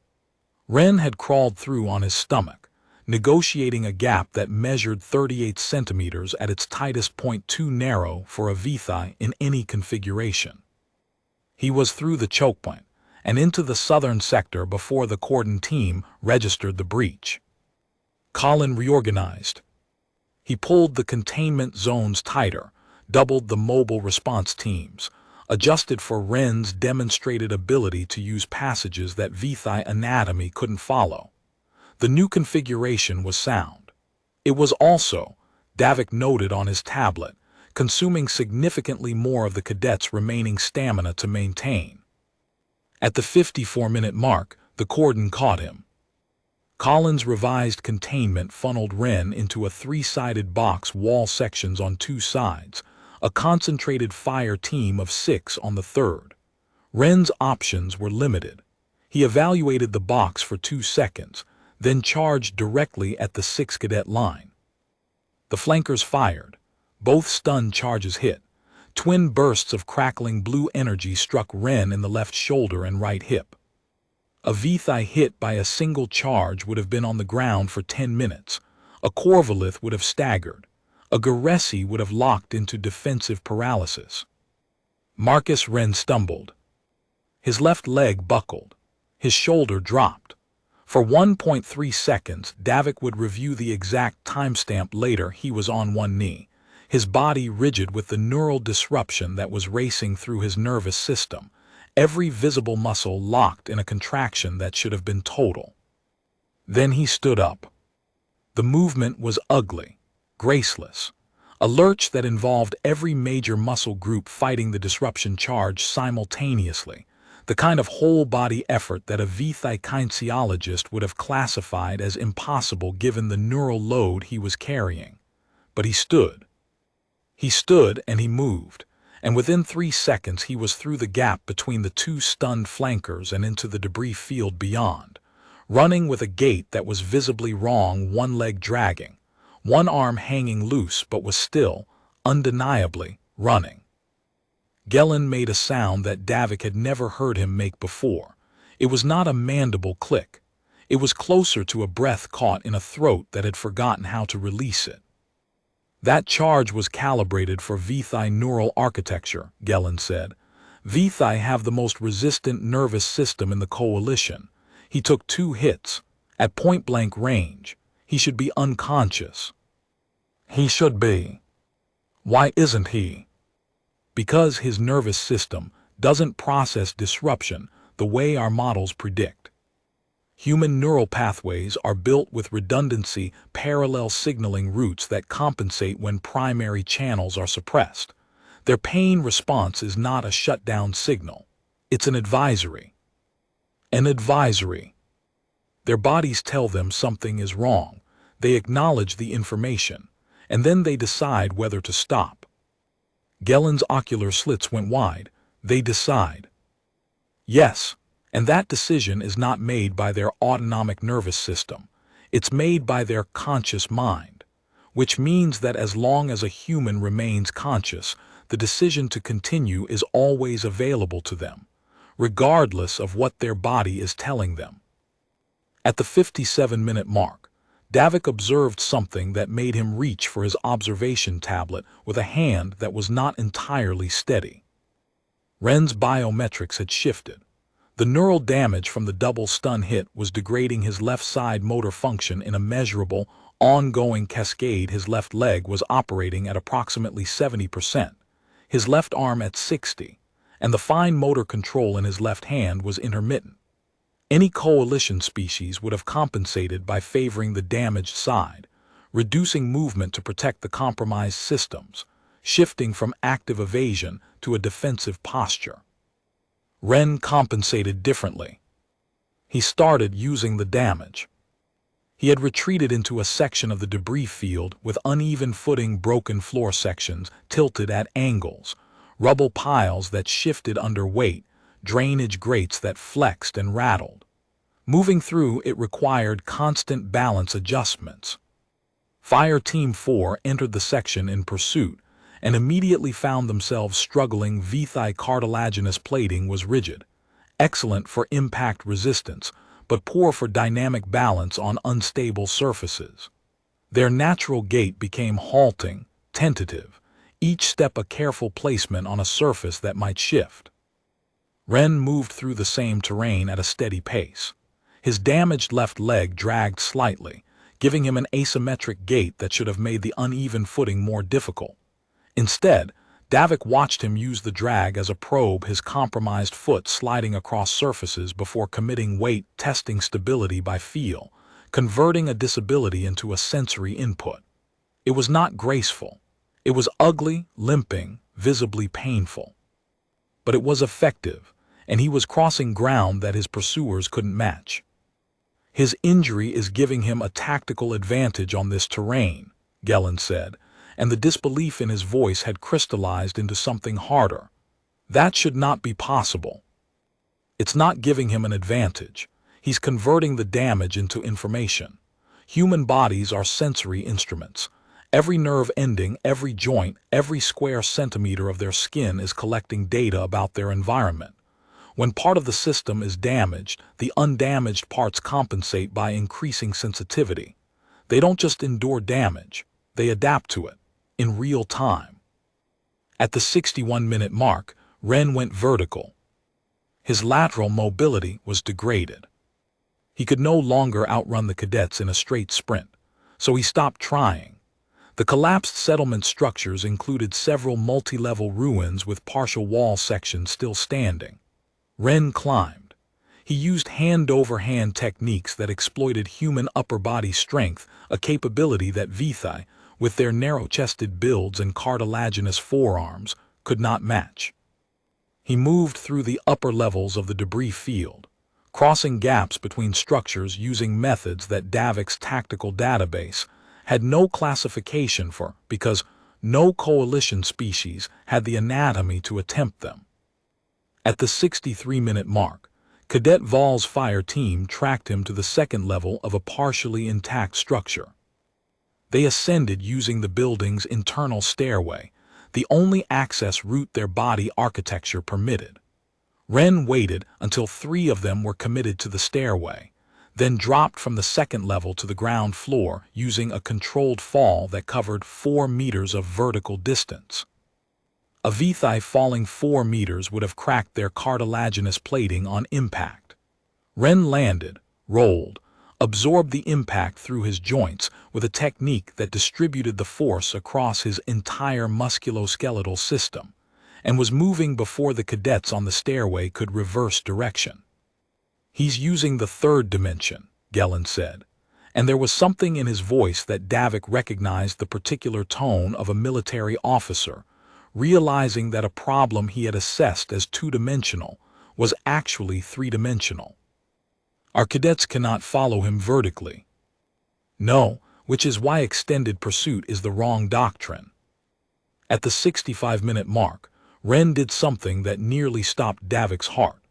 Ren had crawled through on his stomach, negotiating a gap that measured 38 centimeters at its tightest point, too narrow for a Vithai in any configuration. He was through the choke point and into the southern sector before the cordon team registered the breach. Colin reorganized. He pulled the containment zones tighter, doubled the mobile response teams, adjusted for Wren's demonstrated ability to use passages that Vithai anatomy couldn't follow. The new configuration was sound. It was also, Davik noted on his tablet, consuming significantly more of the cadet's remaining stamina to maintain. At the 54-minute mark, the cordon caught him. Collins' revised containment funneled Wren into a three-sided box wall sections on two sides, a concentrated fire team of 6 on the third. Wren's options were limited. He evaluated the box for 2 seconds, then charged directly at the 6 cadet line. The flankers fired. Both stun charges hit. Twin bursts of crackling blue energy struck Wren in the left shoulder and right hip. A Vithai hit by a single charge would have been on the ground for 10 minutes. A Corvalith would have staggered. A Garesi would have locked into defensive paralysis. Marcus Wren stumbled. His left leg buckled. His shoulder dropped. For 1.3 seconds, Davik would review the exact timestamp later. He was on one knee, his body rigid with the neural disruption that was racing through his nervous system, every visible muscle locked in a contraction that should have been total. Then he stood up. The movement was ugly, graceless, a lurch that involved every major muscle group fighting the disruption charge simultaneously, the kind of whole-body effort that a Vithai kinesiologist would have classified as impossible given the neural load he was carrying. But he stood. He stood and he moved, and within 3 seconds he was through the gap between the 2 stunned flankers and into the debris field beyond, running with a gait that was visibly wrong, one leg dragging, one arm hanging loose but was still, undeniably, running. Gellin made a sound that Davik had never heard him make before. It was not a mandible click. It was closer to a breath caught in a throat that had forgotten how to release it. That charge was calibrated for Vithai neural architecture, Gellin said. Vithai have the most resistant nervous system in the coalition. He took 2 hits. At point-blank range, he should be unconscious. He should be. Why isn't he? Because his nervous system doesn't process disruption the way our models predict. Human neural pathways are built with redundancy, parallel signaling routes that compensate when primary channels are suppressed. Their pain response is not a shutdown signal. It's an advisory. An advisory. Their bodies tell them something is wrong. They acknowledge the information, and then they decide whether to stop. Gellin's ocular slits went wide. They decide. Yes. And that decision is not made by their autonomic nervous system. It's made by their conscious mind, which means that as long as a human remains conscious, the decision to continue is always available to them, regardless of what their body is telling them. At the 57-minute mark, Davik observed something that made him reach for his observation tablet with a hand that was not entirely steady. Wren's biometrics had shifted. The neural damage from the double stun hit was degrading his left side motor function in a measurable, ongoing cascade. His left leg was operating at approximately 70%, his left arm at 60%, and the fine motor control in his left hand was intermittent. Any coalition species would have compensated by favoring the damaged side, reducing movement to protect the compromised systems, shifting from active evasion to a defensive posture. Wren compensated differently. He started using the damage. He had retreated into a section of the debris field with uneven footing, broken floor sections tilted at angles, rubble piles that shifted under weight, drainage grates that flexed and rattled. Moving through it required constant balance adjustments. Fire Team 4 entered the section in pursuit, and immediately found themselves struggling. Vithai cartilaginous plating was rigid, excellent for impact resistance, but poor for dynamic balance on unstable surfaces. Their natural gait became halting, tentative, each step a careful placement on a surface that might shift. Wren moved through the same terrain at a steady pace. His damaged left leg dragged slightly, giving him an asymmetric gait that should have made the uneven footing more difficult. Instead, Davik watched him use the drag as a probe, his compromised foot sliding across surfaces before committing weight, testing stability by feel, converting a disability into a sensory input. It was not graceful. It was ugly, limping, visibly painful. But it was effective, and he was crossing ground that his pursuers couldn't match. His injury is giving him a tactical advantage on this terrain, Gellin said, and the disbelief in his voice had crystallized into something harder. That should not be possible. It's not giving him an advantage. He's converting the damage into information. Human bodies are sensory instruments. Every nerve ending, every joint, every square centimeter of their skin is collecting data about their environment. When part of the system is damaged, the undamaged parts compensate by increasing sensitivity. They don't just endure damage, they adapt to it, in real time. At the 61-minute mark, Ren went vertical. His lateral mobility was degraded. He could no longer outrun the cadets in a straight sprint, so he stopped trying. The collapsed settlement structures included several multi-level ruins with partial wall sections still standing. Ren climbed. He used hand-over-hand techniques that exploited human upper body strength, a capability that Vithai, with their narrow-chested builds and cartilaginous forearms, could not match. He moved through the upper levels of the debris field, crossing gaps between structures using methods that Davik's tactical database had no classification for because no coalition species had the anatomy to attempt them. At the 63-minute mark, Cadet Val's fire team tracked him to the second level of a partially intact structure. They ascended using the building's internal stairway, the only access route their body architecture permitted. Ren waited until 3 of them were committed to the stairway, then dropped from the second level to the ground floor using a controlled fall that covered 4 meters of vertical distance. A Vithai falling 4 meters would have cracked their cartilaginous plating on impact. Ren landed, rolled, absorbed the impact through his joints with a technique that distributed the force across his entire musculoskeletal system, and was moving before the cadets on the stairway could reverse direction. "He's using the third dimension," Gellin said, and there was something in his voice that Davik recognized, the particular tone of a military officer, realizing that a problem he had assessed as 2-dimensional was actually 3-dimensional. "Our cadets cannot follow him vertically." "No, which is why extended pursuit is the wrong doctrine." At the 65-minute mark, Ren did something that nearly stopped Davik's heart.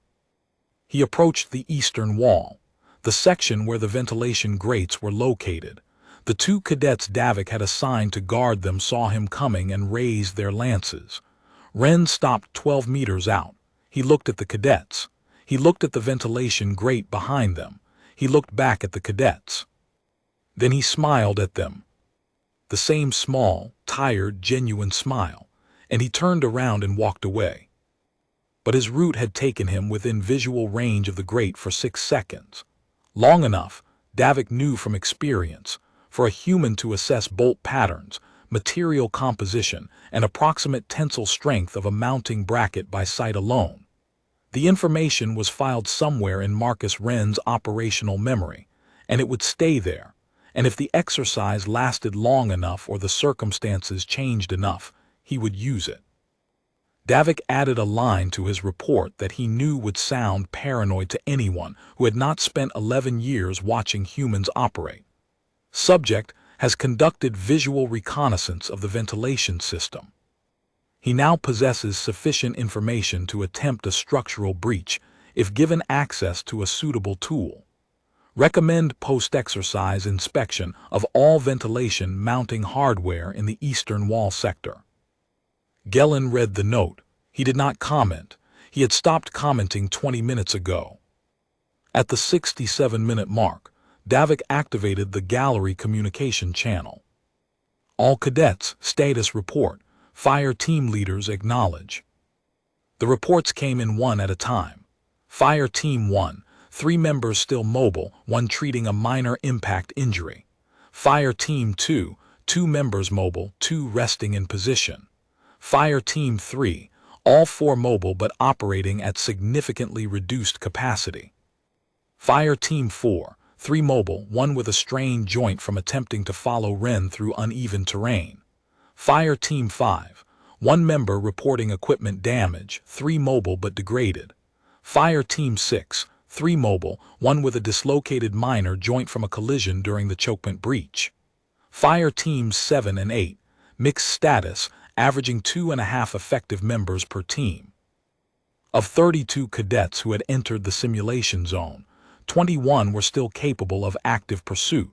He approached the eastern wall, the section where the ventilation grates were located. The 2 cadets Davik had assigned to guard them saw him coming and raised their lances. Ren stopped 12 meters out. He looked at the cadets. He looked at the ventilation grate behind them. He looked back at the cadets. Then he smiled at them. The same small, tired, genuine smile, and he turned around and walked away. But his route had taken him within visual range of the grate for 6 seconds. Long enough, Davik knew from experience, for a human to assess bolt patterns, material composition, and approximate tensile strength of a mounting bracket by sight alone. The information was filed somewhere in Marcus Ren's operational memory, and it would stay there, and if the exercise lasted long enough or the circumstances changed enough, he would use it. Davik added a line to his report that he knew would sound paranoid to anyone who had not spent 11 years watching humans operate. Subject has conducted visual reconnaissance of the ventilation system. He now possesses sufficient information to attempt a structural breach if given access to a suitable tool. Recommend post-exercise inspection of all ventilation mounting hardware in the eastern wall sector. Gellin read the note. He did not comment. He had stopped commenting 20 minutes ago. At the 67-minute mark, Davik activated the gallery communication channel. "All cadets, status report. Fire team leaders acknowledge." The reports came in one at a time. Fire Team 1, 3 members still mobile, 1 treating a minor impact injury. Fire Team 2, 2 members mobile, 2 resting in position. Fire Team 3, all 4 mobile but operating at significantly reduced capacity. Fire Team 4, 3 mobile, 1 with a strained joint from attempting to follow Ren through uneven terrain. Fire Team 5, 1 member reporting equipment damage, 3 mobile but degraded. Fire Team 6, 3 mobile, 1 with a dislocated minor joint from a collision during the chokement breach. Fire Teams 7 and 8, mixed status, averaging 2.5 effective members per team. Of 32 cadets who had entered the simulation zone, 21 were still capable of active pursuit.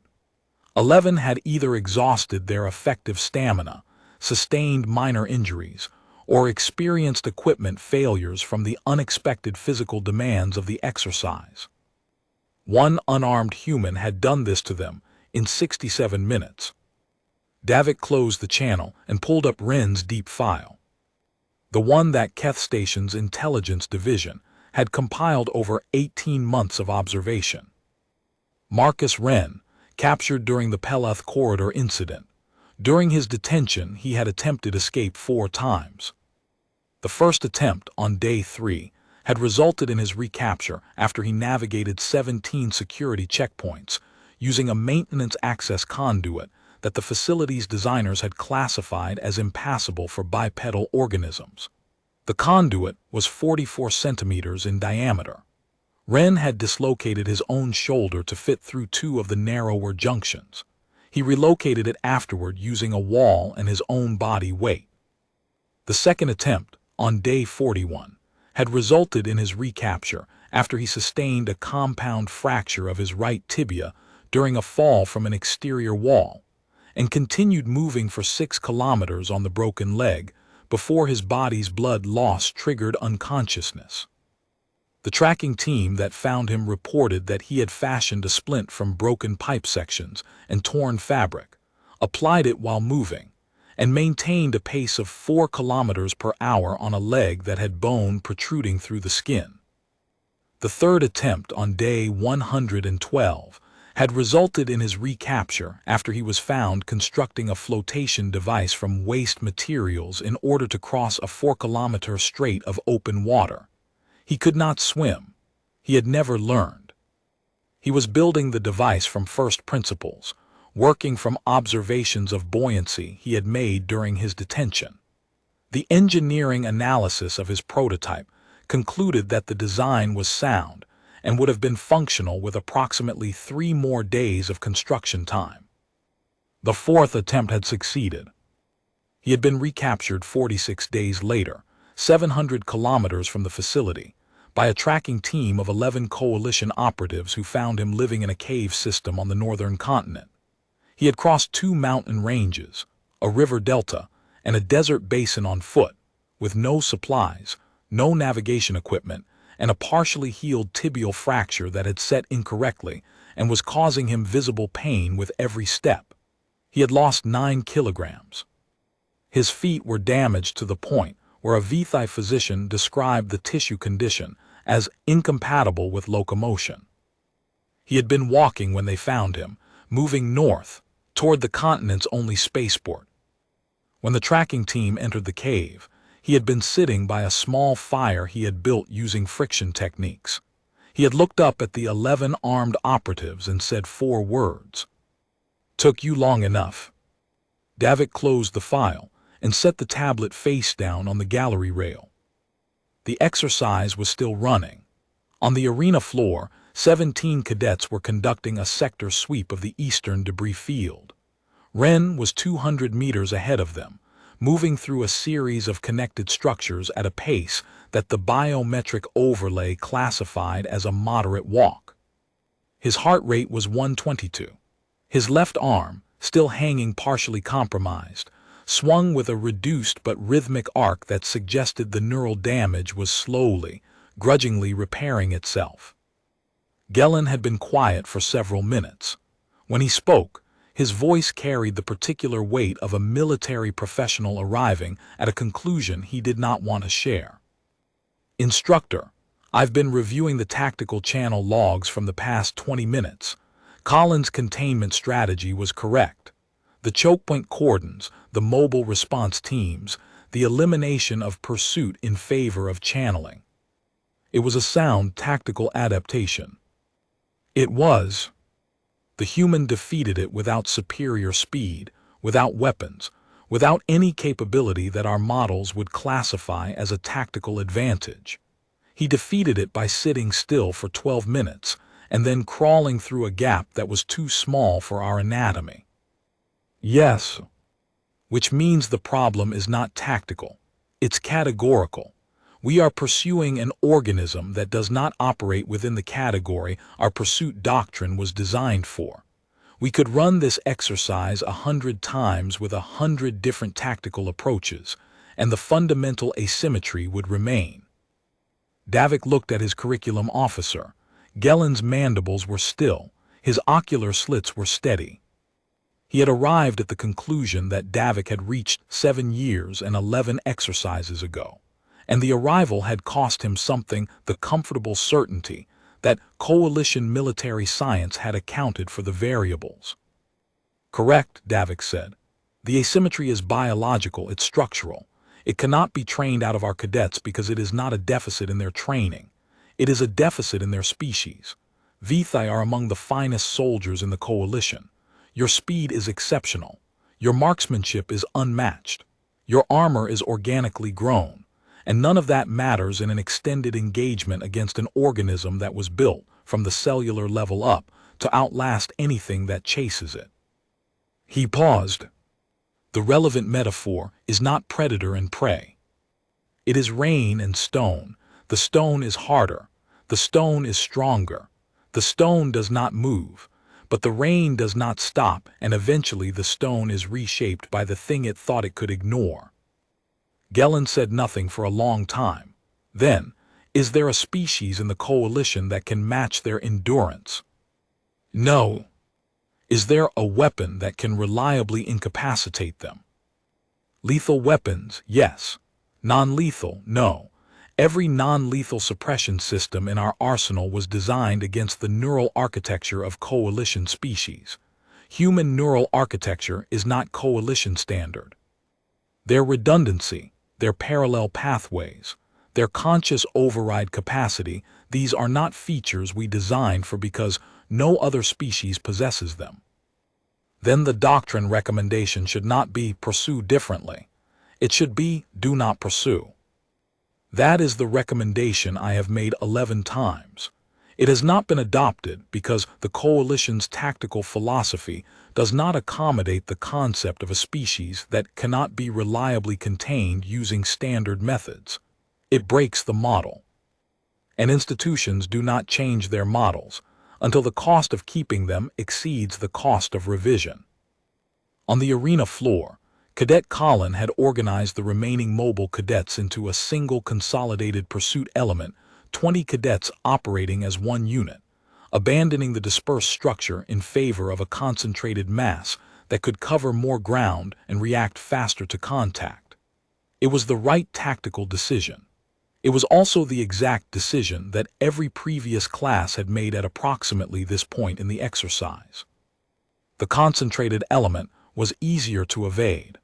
11 had either exhausted their effective stamina, sustained minor injuries, or experienced equipment failures from the unexpected physical demands of the exercise. 1 unarmed human had done this to them in 67 minutes. Davik closed the channel and pulled up Ren's deep file. The one that Keth Station's intelligence division had compiled over 18 months of observation. Marcus Wren, captured during the Peleth corridor incident. During his detention, he had attempted escape 4 times. The first attempt, on day 3, had resulted in his recapture after he navigated 17 security checkpoints, using a maintenance access conduit that the facility's designers had classified as impassable for bipedal organisms. The conduit was 44 centimeters in diameter. Wren had dislocated his own shoulder to fit through 2 of the narrower junctions. He relocated it afterward using a wall and his own body weight. The second attempt, on day 41, had resulted in his recapture after he sustained a compound fracture of his right tibia during a fall from an exterior wall, and continued moving for 6 kilometers on the broken leg before his body's blood loss triggered unconsciousness. The tracking team that found him reported that he had fashioned a splint from broken pipe sections and torn fabric, applied it while moving, and maintained a pace of 4 kilometers per hour on a leg that had bone protruding through the skin. The third attempt, on day 112, had resulted in his recapture after he was found constructing a flotation device from waste materials in order to cross a 4-kilometer strait of open water. He could not swim. He had never learned. He was building the device from first principles, working from observations of buoyancy he had made during his detention. The engineering analysis of his prototype concluded that the design was sound and would have been functional with approximately 3 more days of construction time. The fourth attempt had succeeded. He had been recaptured 46 days later, 700 kilometers from the facility, by a tracking team of 11 coalition operatives who found him living in a cave system on the northern continent. He had crossed 2 mountain ranges, a river delta, and a desert basin on foot, with no supplies, no navigation equipment, and a partially healed tibial fracture that had set incorrectly and was causing him visible pain with every step. He had lost 9 kilograms. His feet were damaged to the point where a VTI physician described the tissue condition as incompatible with locomotion. He had been walking when they found him, moving north, toward the continent's only spaceport. When the tracking team entered the cave, he had been sitting by a small fire he had built using friction techniques. He had looked up at the 11 armed operatives and said 4 words. "Took you long enough." Davik closed the file and set the tablet face down on the gallery rail. The exercise was still running. On the arena floor, 17 cadets were conducting a sector sweep of the eastern debris field. Wren was 200 meters ahead of them, moving through a series of connected structures at a pace that the biometric overlay classified as a moderate walk. His heart rate was 122. His left arm, still hanging partially compromised, swung with a reduced but rhythmic arc that suggested the neural damage was slowly, grudgingly repairing itself. Gellin had been quiet for several minutes. When he spoke, his voice carried the particular weight of a military professional arriving at a conclusion he did not want to share. "Instructor, I've been reviewing the tactical channel logs from the past 20 minutes. Collins' containment strategy was correct. The chokepoint cordons, the mobile response teams, the elimination of pursuit in favor of channeling. It was a sound tactical adaptation. It was. The human defeated it without superior speed, without weapons, without any capability that our models would classify as a tactical advantage. He defeated it by sitting still for 12 minutes and then crawling through a gap that was too small for our anatomy. Yes, which means the problem is not tactical, it's categorical. We are pursuing an organism that does not operate within the category our pursuit doctrine was designed for. We could run this exercise 100 times with 100 different tactical approaches, and the fundamental asymmetry would remain. Davik looked at his curriculum officer. Gellen's mandibles were still, his ocular slits were steady. He had arrived at the conclusion that Davik had reached 7 years and 11 exercises ago, and the arrival had cost him something, the comfortable certainty that coalition military science had accounted for the variables. Correct, Davik said. The asymmetry is biological, it's structural. It cannot be trained out of our cadets because it is not a deficit in their training. It is a deficit in their species. Vithai are among the finest soldiers in the coalition. Your speed is exceptional. Your marksmanship is unmatched. Your armor is organically grown. And none of that matters in an extended engagement against an organism that was built, from the cellular level up, to outlast anything that chases it. He paused. The relevant metaphor is not predator and prey. It is rain and stone. The stone is harder. The stone is stronger. The stone does not move, but the rain does not stop, and eventually the stone is reshaped by the thing it thought it could ignore. Gellen said nothing for a long time. Then, is there a species in the coalition that can match their endurance? No. Is there a weapon that can reliably incapacitate them? Lethal weapons, yes. Non-lethal, no. Every non-lethal suppression system in our arsenal was designed against the neural architecture of coalition species. Human neural architecture is not coalition standard. Their redundancy, their parallel pathways, their conscious override capacity, these are not features we designed for because no other species possesses them. Then the doctrine recommendation should not be pursue differently. It should be do not pursue. That is the recommendation I have made 11 times. It has not been adopted because the coalition's tactical philosophy does not accommodate the concept of a species that cannot be reliably contained using standard methods. It breaks the model. And institutions do not change their models until the cost of keeping them exceeds the cost of revision. On the arena floor, Cadet Colin had organized the remaining mobile cadets into a single consolidated pursuit element, 20 cadets operating as one unit, abandoning the dispersed structure in favor of a concentrated mass that could cover more ground and react faster to contact. It was the right tactical decision. It was also the exact decision that every previous class had made at approximately this point in the exercise. The concentrated element was easier to evade.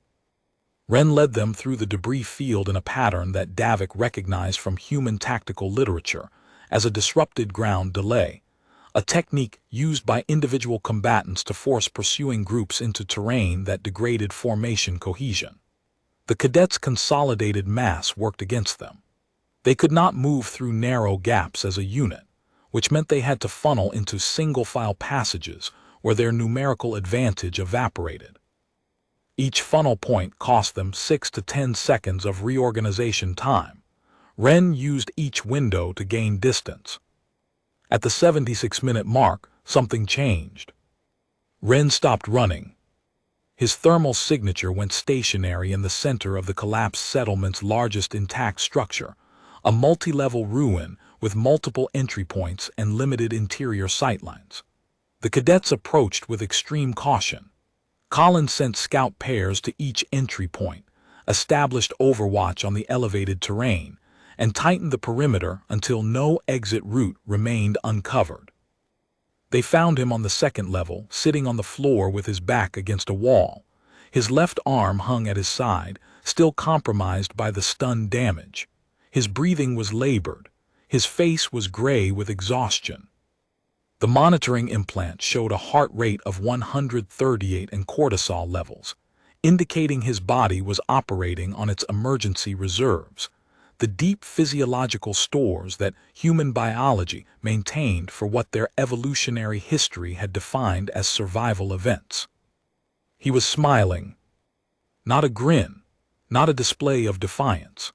Wren led them through the debris field in a pattern that Davik recognized from human tactical literature as a disrupted ground delay, a technique used by individual combatants to force pursuing groups into terrain that degraded formation cohesion. The cadets' consolidated mass worked against them. They could not move through narrow gaps as a unit, which meant they had to funnel into single-file passages where their numerical advantage evaporated. Each funnel point cost them 6 to 10 seconds of reorganization time. Wren used each window to gain distance. At the 76-minute mark, something changed. Wren stopped running. His thermal signature went stationary in the center of the collapsed settlement's largest intact structure, a multi-level ruin with multiple entry points and limited interior sightlines. The cadets approached with extreme caution. Colin sent scout pairs to each entry point, established overwatch on the elevated terrain, and tightened the perimeter until no exit route remained uncovered. They found him on the second level, sitting on the floor with his back against a wall. His left arm hung at his side, still compromised by the stun damage. His breathing was labored. His face was gray with exhaustion. The monitoring implant showed a heart rate of 138 and cortisol levels, indicating his body was operating on its emergency reserves, the deep physiological stores that human biology maintained for what their evolutionary history had defined as survival events. He was smiling. Not a grin, not a display of defiance.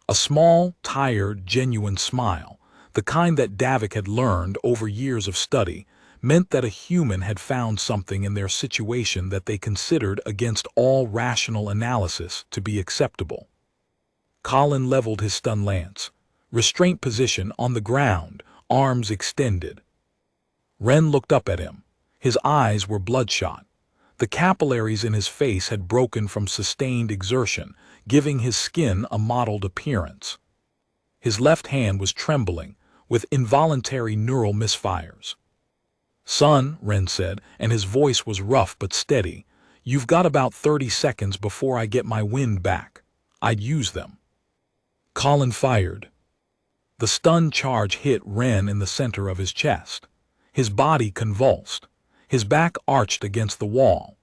A small, tired, genuine smile, the kind that Davik had learned over years of study, meant that a human had found something in their situation that they considered against all rational analysis to be acceptable. Colin leveled his stun lance, restraint position on the ground, arms extended. Ren looked up at him. His eyes were bloodshot. The capillaries in his face had broken from sustained exertion, giving his skin a mottled appearance. His left hand was trembling, with involuntary neural misfires. "Son," Ren said, and his voice was rough but steady, "you've got about 30 seconds before I get my wind back. I'd use them." Colin fired. The stun charge hit Ren in the center of his chest. His body convulsed. His back arched against the wall.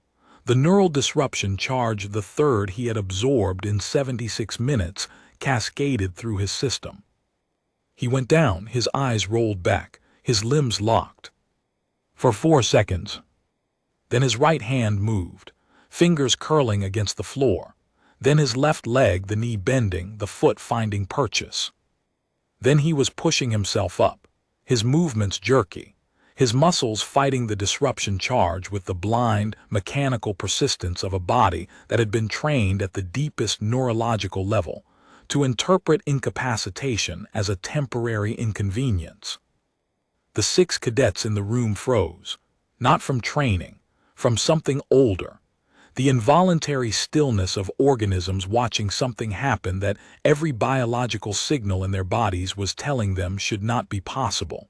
The neural disruption charge, the third he had absorbed in 76 minutes, cascaded through his system. He went down, his eyes rolled back, his limbs locked. For 4 seconds. Then his right hand moved, fingers curling against the floor. Then his left leg, the knee bending, the foot finding purchase. Then he was pushing himself up, his movements jerky, his muscles fighting the disruption charge with the blind, mechanical persistence of a body that had been trained at the deepest neurological level to interpret incapacitation as a temporary inconvenience. The 6 cadets in the room froze, not from training, from something older, the involuntary stillness of organisms watching something happen that every biological signal in their bodies was telling them should not be possible.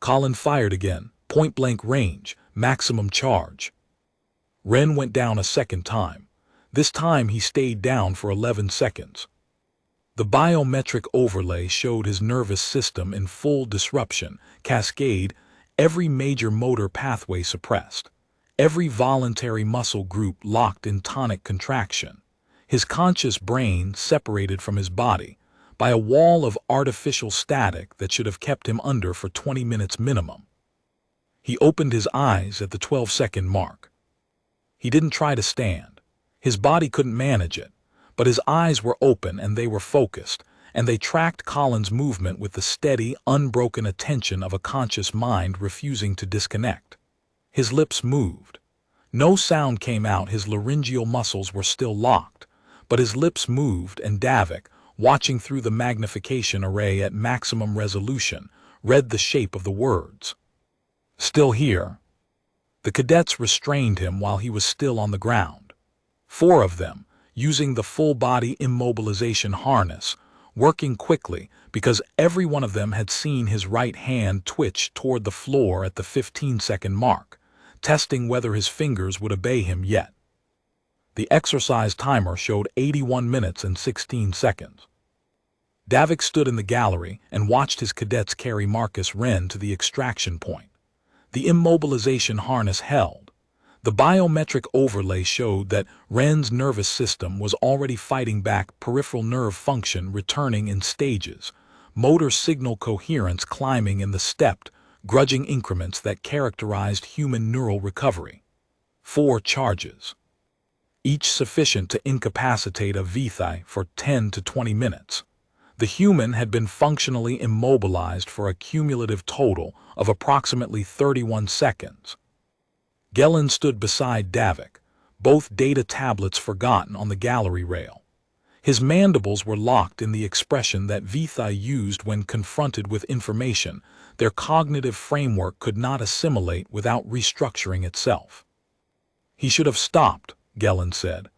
Colin fired again, point-blank range, maximum charge. Ren went down a second time. This time he stayed down for 11 seconds. The biometric overlay showed his nervous system in full disruption, cascade, every major motor pathway suppressed, every voluntary muscle group locked in tonic contraction, his conscious brain separated from his body by a wall of artificial static that should have kept him under for 20 minutes minimum. He opened his eyes at the 12-second mark. He didn't try to stand. His body couldn't manage it. But his eyes were open and they were focused, and they tracked Colin's movement with the steady, unbroken attention of a conscious mind refusing to disconnect. His lips moved. No sound came out, his laryngeal muscles were still locked, but his lips moved, and Davik, watching through the magnification array at maximum resolution, read the shape of the words. "Still here." The cadets restrained him while he was still on the ground. 4 of them, using the full-body immobilization harness, working quickly because every one of them had seen his right hand twitch toward the floor at the 15-second mark, testing whether his fingers would obey him yet. The exercise timer showed 81 minutes and 16 seconds. Davik stood in the gallery and watched his cadets carry Marcus Ren to the extraction point. The immobilization harness held. The biometric overlay showed that Ren's nervous system was already fighting back, peripheral nerve function returning in stages, motor signal coherence climbing in the stepped, grudging increments that characterized human neural recovery. 4 charges, each sufficient to incapacitate a Vithai for 10 to 20 minutes. The human had been functionally immobilized for a cumulative total of approximately 31 seconds. Gellin stood beside Davik, both data tablets forgotten on the gallery rail. His mandibles were locked in the expression that Vithai used when confronted with information their cognitive framework could not assimilate without restructuring itself. "He should have stopped," Gellin said.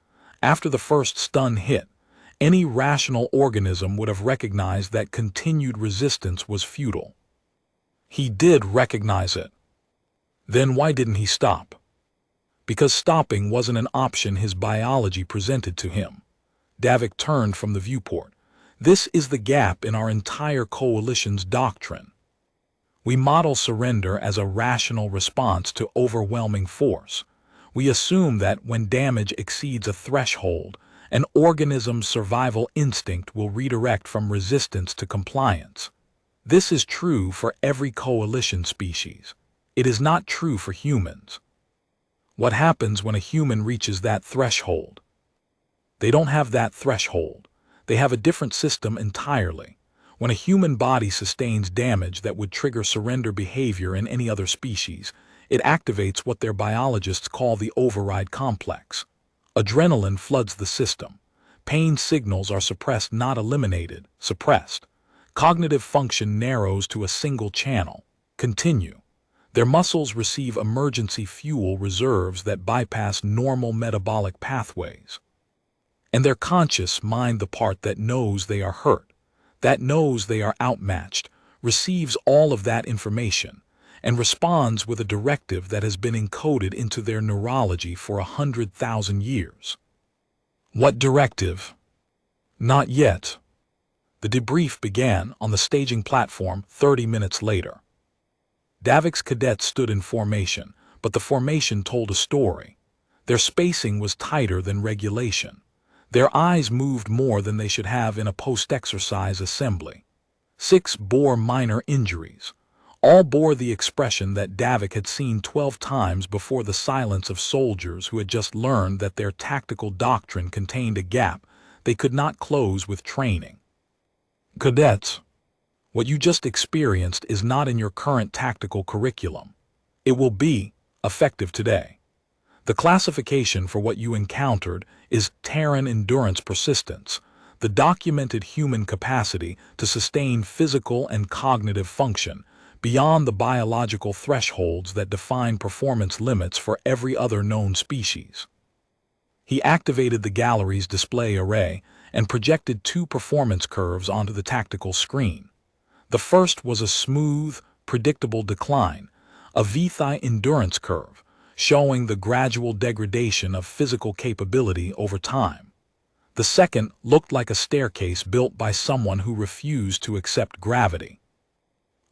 "After the first stun hit, any rational organism would have recognized that continued resistance was futile." "He did recognize it," Then why didn't he stop? Because stopping wasn't an option his biology presented to him. Davik turned from the viewport. This is the gap in our entire coalition's doctrine. We model surrender as a rational response to overwhelming force. We assume that when damage exceeds a threshold, an organism's survival instinct will redirect from resistance to compliance. This is true for every coalition species. It is not true for humans. What happens when a human reaches that threshold? They don't have that threshold. They have a different system entirely. When a human body sustains damage that would trigger surrender behavior in any other species, it activates what their biologists call the override complex. Adrenaline floods the system. Pain signals are suppressed, not eliminated, suppressed. Cognitive function narrows to a single channel. Continue. Their muscles receive emergency fuel reserves that bypass normal metabolic pathways. And their conscious mind, the part that knows they are hurt, that knows they are outmatched, receives all of that information and responds with a directive that has been encoded into their neurology for 100,000 years. What directive? Not yet. The debrief began on the staging platform 30 minutes later. Davik's cadets stood in formation, but the formation told a story. Their spacing was tighter than regulation. Their eyes moved more than they should have in a post-exercise assembly. 6 bore minor injuries. All bore the expression that Davik had seen 12 times before, the silence of soldiers who had just learned that their tactical doctrine contained a gap they could not close with training. Cadets, what you just experienced is not in your current tactical curriculum. It will be effective today. The classification for what you encountered is Terran endurance persistence, the documented human capacity to sustain physical and cognitive function beyond the biological thresholds that define performance limits for every other known species. He activated the gallery's display array and projected 2 performance curves onto the tactical screen. The first was a smooth, predictable decline, a VTHI endurance curve, showing the gradual degradation of physical capability over time. The second looked like a staircase built by someone who refused to accept gravity.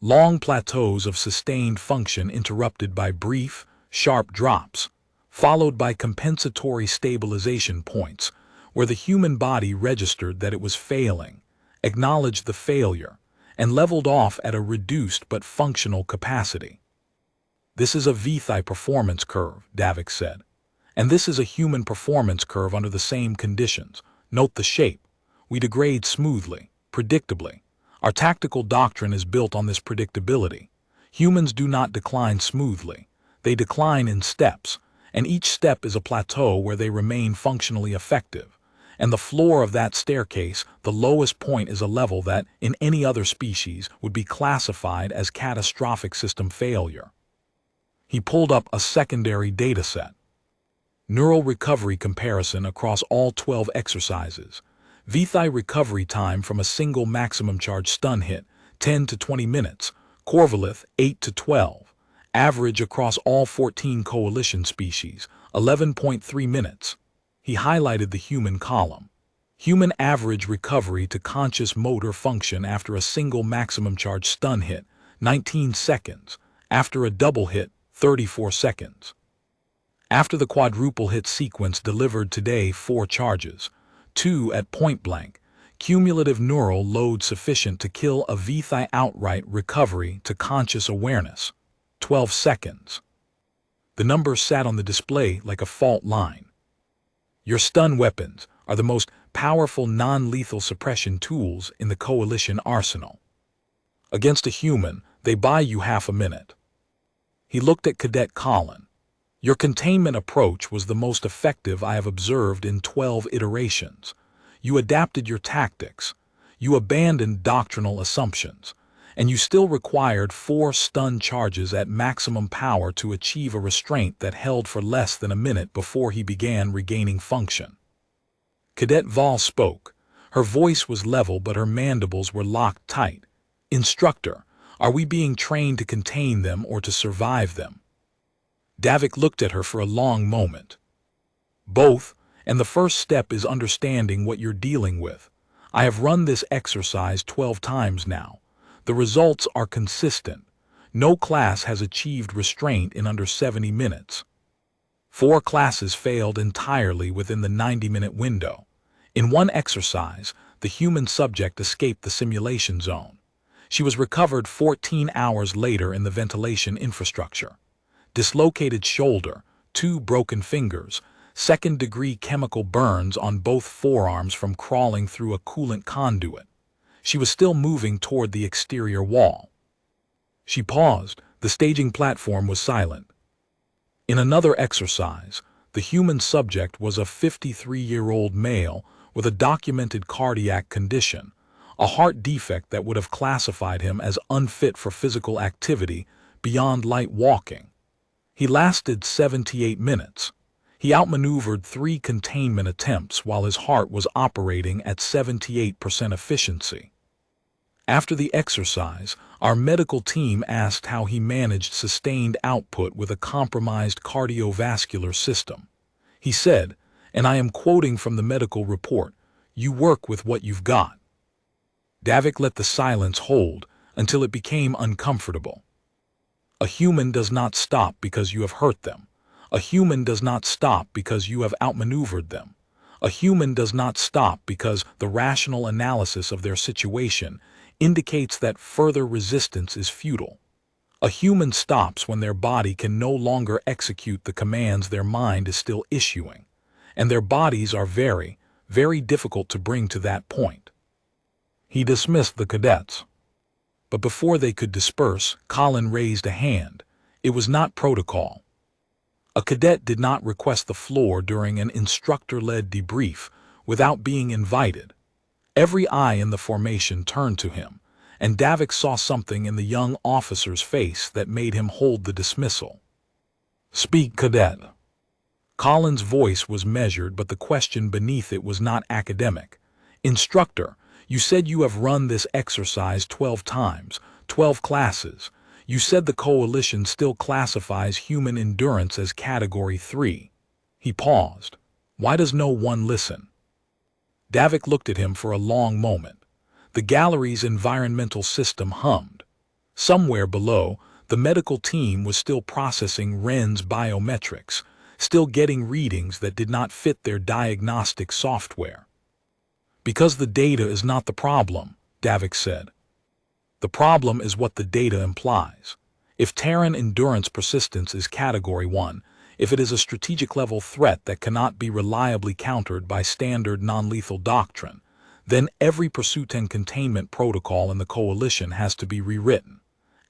Long plateaus of sustained function interrupted by brief, sharp drops, followed by compensatory stabilization points, where the human body registered that it was failing, acknowledged the failure, and leveled off at a reduced but functional capacity. This is a VTHI performance curve, Davik said, and this is a human performance curve under the same conditions. Note the shape. We degrade smoothly, predictably. Our tactical doctrine is built on this predictability. Humans do not decline smoothly. They decline in steps, and each step is a plateau where they remain functionally effective. And the floor of that staircase, the lowest point, is a level that, in any other species, would be classified as catastrophic system failure. He pulled up a secondary dataset. Neural recovery comparison across all 12 exercises. VTHI recovery time from a single maximum charge stun hit, 10 to 20 minutes. Corvalith, 8 to 12. Average across all 14 coalition species, 11.3 minutes. He highlighted the human column. Human average recovery to conscious motor function after a single maximum charge stun hit, 19 seconds. After a double hit, 34 seconds. After the quadruple hit sequence delivered today, 4 charges, 2 at point blank, cumulative neural load sufficient to kill a VTHI outright recovery to conscious awareness, 12 seconds. The number sat on the display like a fault line. Your stun weapons are the most powerful non-lethal suppression tools in the coalition arsenal. Against a human, they buy you half a minute. He looked at Cadet Colin. Your containment approach was the most effective I have observed in 12 iterations. You adapted your tactics. You abandoned doctrinal assumptions. And you still required 4 stun charges at maximum power to achieve a restraint that held for less than a minute before he began regaining function. Cadet Vol spoke. Her voice was level, but her mandibles were locked tight. Instructor, are we being trained to contain them or to survive them? Davik looked at her for a long moment. Both, and the first step is understanding what you're dealing with. I have run this exercise 12 times now. The results are consistent. No class has achieved restraint in under 70 minutes. 4 classes failed entirely within the 90-minute window. In one exercise, the human subject escaped the simulation zone. She was recovered 14 hours later in the ventilation infrastructure. Dislocated shoulder, 2 broken fingers, second-degree chemical burns on both forearms from crawling through a coolant conduit. She was still moving toward the exterior wall. She paused. The staging platform was silent. In another exercise, the human subject was a 53-year-old male with a documented cardiac condition, a heart defect that would have classified him as unfit for physical activity beyond light walking. He lasted 78 minutes. He outmaneuvered 3 containment attempts while his heart was operating at 78% efficiency. After the exercise, our medical team asked how he managed sustained output with a compromised cardiovascular system. He said, and I am quoting from the medical report, "You work with what you've got." Davik let the silence hold until it became uncomfortable. A human does not stop because you have hurt them. A human does not stop because you have outmaneuvered them. A human does not stop because the rational analysis of their situation indicates that further resistance is futile. A human stops when their body can no longer execute the commands their mind is still issuing, and their bodies are very, very difficult to bring to that point. He dismissed the cadets. But before they could disperse, Colin raised a hand. It was not protocol. A cadet did not request the floor during an instructor-led debrief without being invited. Every eye in the formation turned to him, and Davik saw something in the young officer's face that made him hold the dismissal. "Speak, cadet." Colin's voice was measured, but the question beneath it was not academic. "Instructor, you said you have run this exercise 12 times, 12 classes. You said the coalition still classifies human endurance as Category 3. He paused. "Why does no one listen?" Davik looked at him for a long moment. The gallery's environmental system hummed. Somewhere below, the medical team was still processing Wren's biometrics, still getting readings that did not fit their diagnostic software. "Because the data is not the problem," Davik said. "The problem is what the data implies. If Terran endurance persistence is Category 1, if it is a strategic-level threat that cannot be reliably countered by standard non-lethal doctrine, then every pursuit and containment protocol in the coalition has to be rewritten.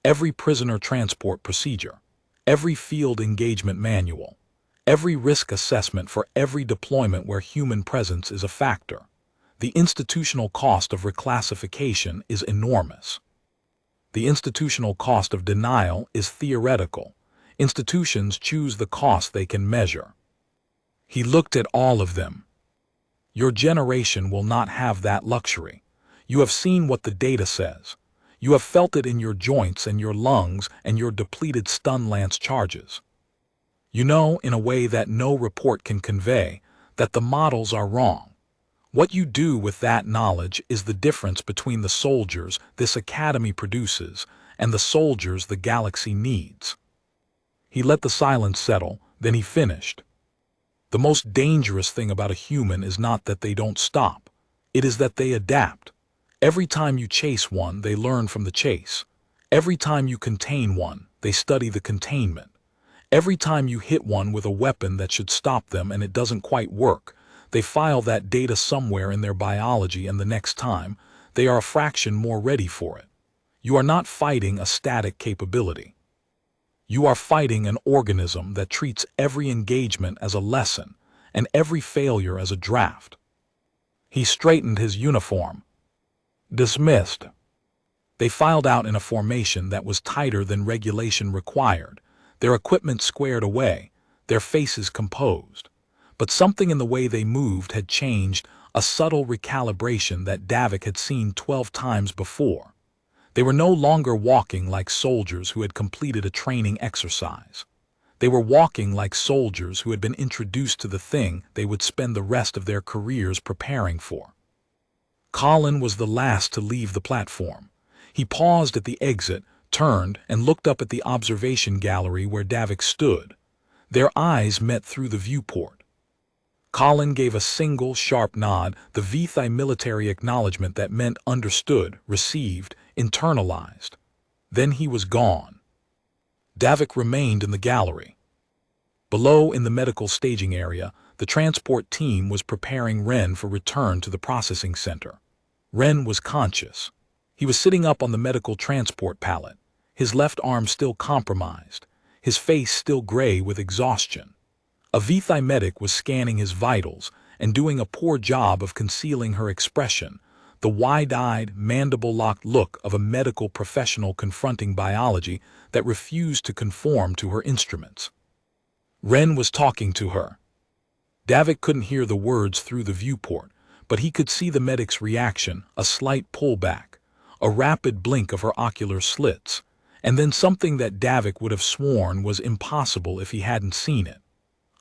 Every prisoner transport procedure, every field engagement manual, every risk assessment for every deployment where human presence is a factor. The institutional cost of reclassification is enormous. The institutional cost of denial is theoretical. Institutions choose the cost they can measure." He looked at all of them. "Your generation will not have that luxury. You have seen what the data says. You have felt it in your joints and your lungs and your depleted stun lance charges. You know, in a way that no report can convey, that the models are wrong. What you do with that knowledge is the difference between the soldiers this academy produces and the soldiers the galaxy needs." He let the silence settle, then he finished. "The most dangerous thing about a human is not that they don't stop. It is that they adapt. Every time you chase one, they learn from the chase. Every time you contain one, they study the containment. Every time you hit one with a weapon that should stop them and it doesn't quite work, they file that data somewhere in their biology, and the next time, they are a fraction more ready for it. You are not fighting a static capability. You are fighting an organism that treats every engagement as a lesson and every failure as a draft." He straightened his uniform. "Dismissed." They filed out in a formation that was tighter than regulation required, their equipment squared away, their faces composed. But something in the way they moved had changed, a subtle recalibration that Davik had seen 12 times before. They were no longer walking like soldiers who had completed a training exercise. They were walking like soldiers who had been introduced to the thing they would spend the rest of their careers preparing for. Colin was the last to leave the platform. He paused at the exit, turned, and looked up at the observation gallery where Davik stood. Their eyes met through the viewport. Colin gave a single, sharp nod, the VTI military acknowledgement that meant understood, received, internalized. Then he was gone. Davik remained in the gallery. Below, in the medical staging area, the transport team was preparing Ren for return to the processing center. Ren was conscious. He was sitting up on the medical transport pallet, his left arm still compromised, his face still gray with exhaustion. A VTI medic was scanning his vitals and doing a poor job of concealing her expression, the wide-eyed, mandible-locked look of a medical professional confronting biology that refused to conform to her instruments. Ren was talking to her. Davik couldn't hear the words through the viewport, but he could see the medic's reaction, a slight pullback, a rapid blink of her ocular slits, and then something that Davik would have sworn was impossible if he hadn't seen it.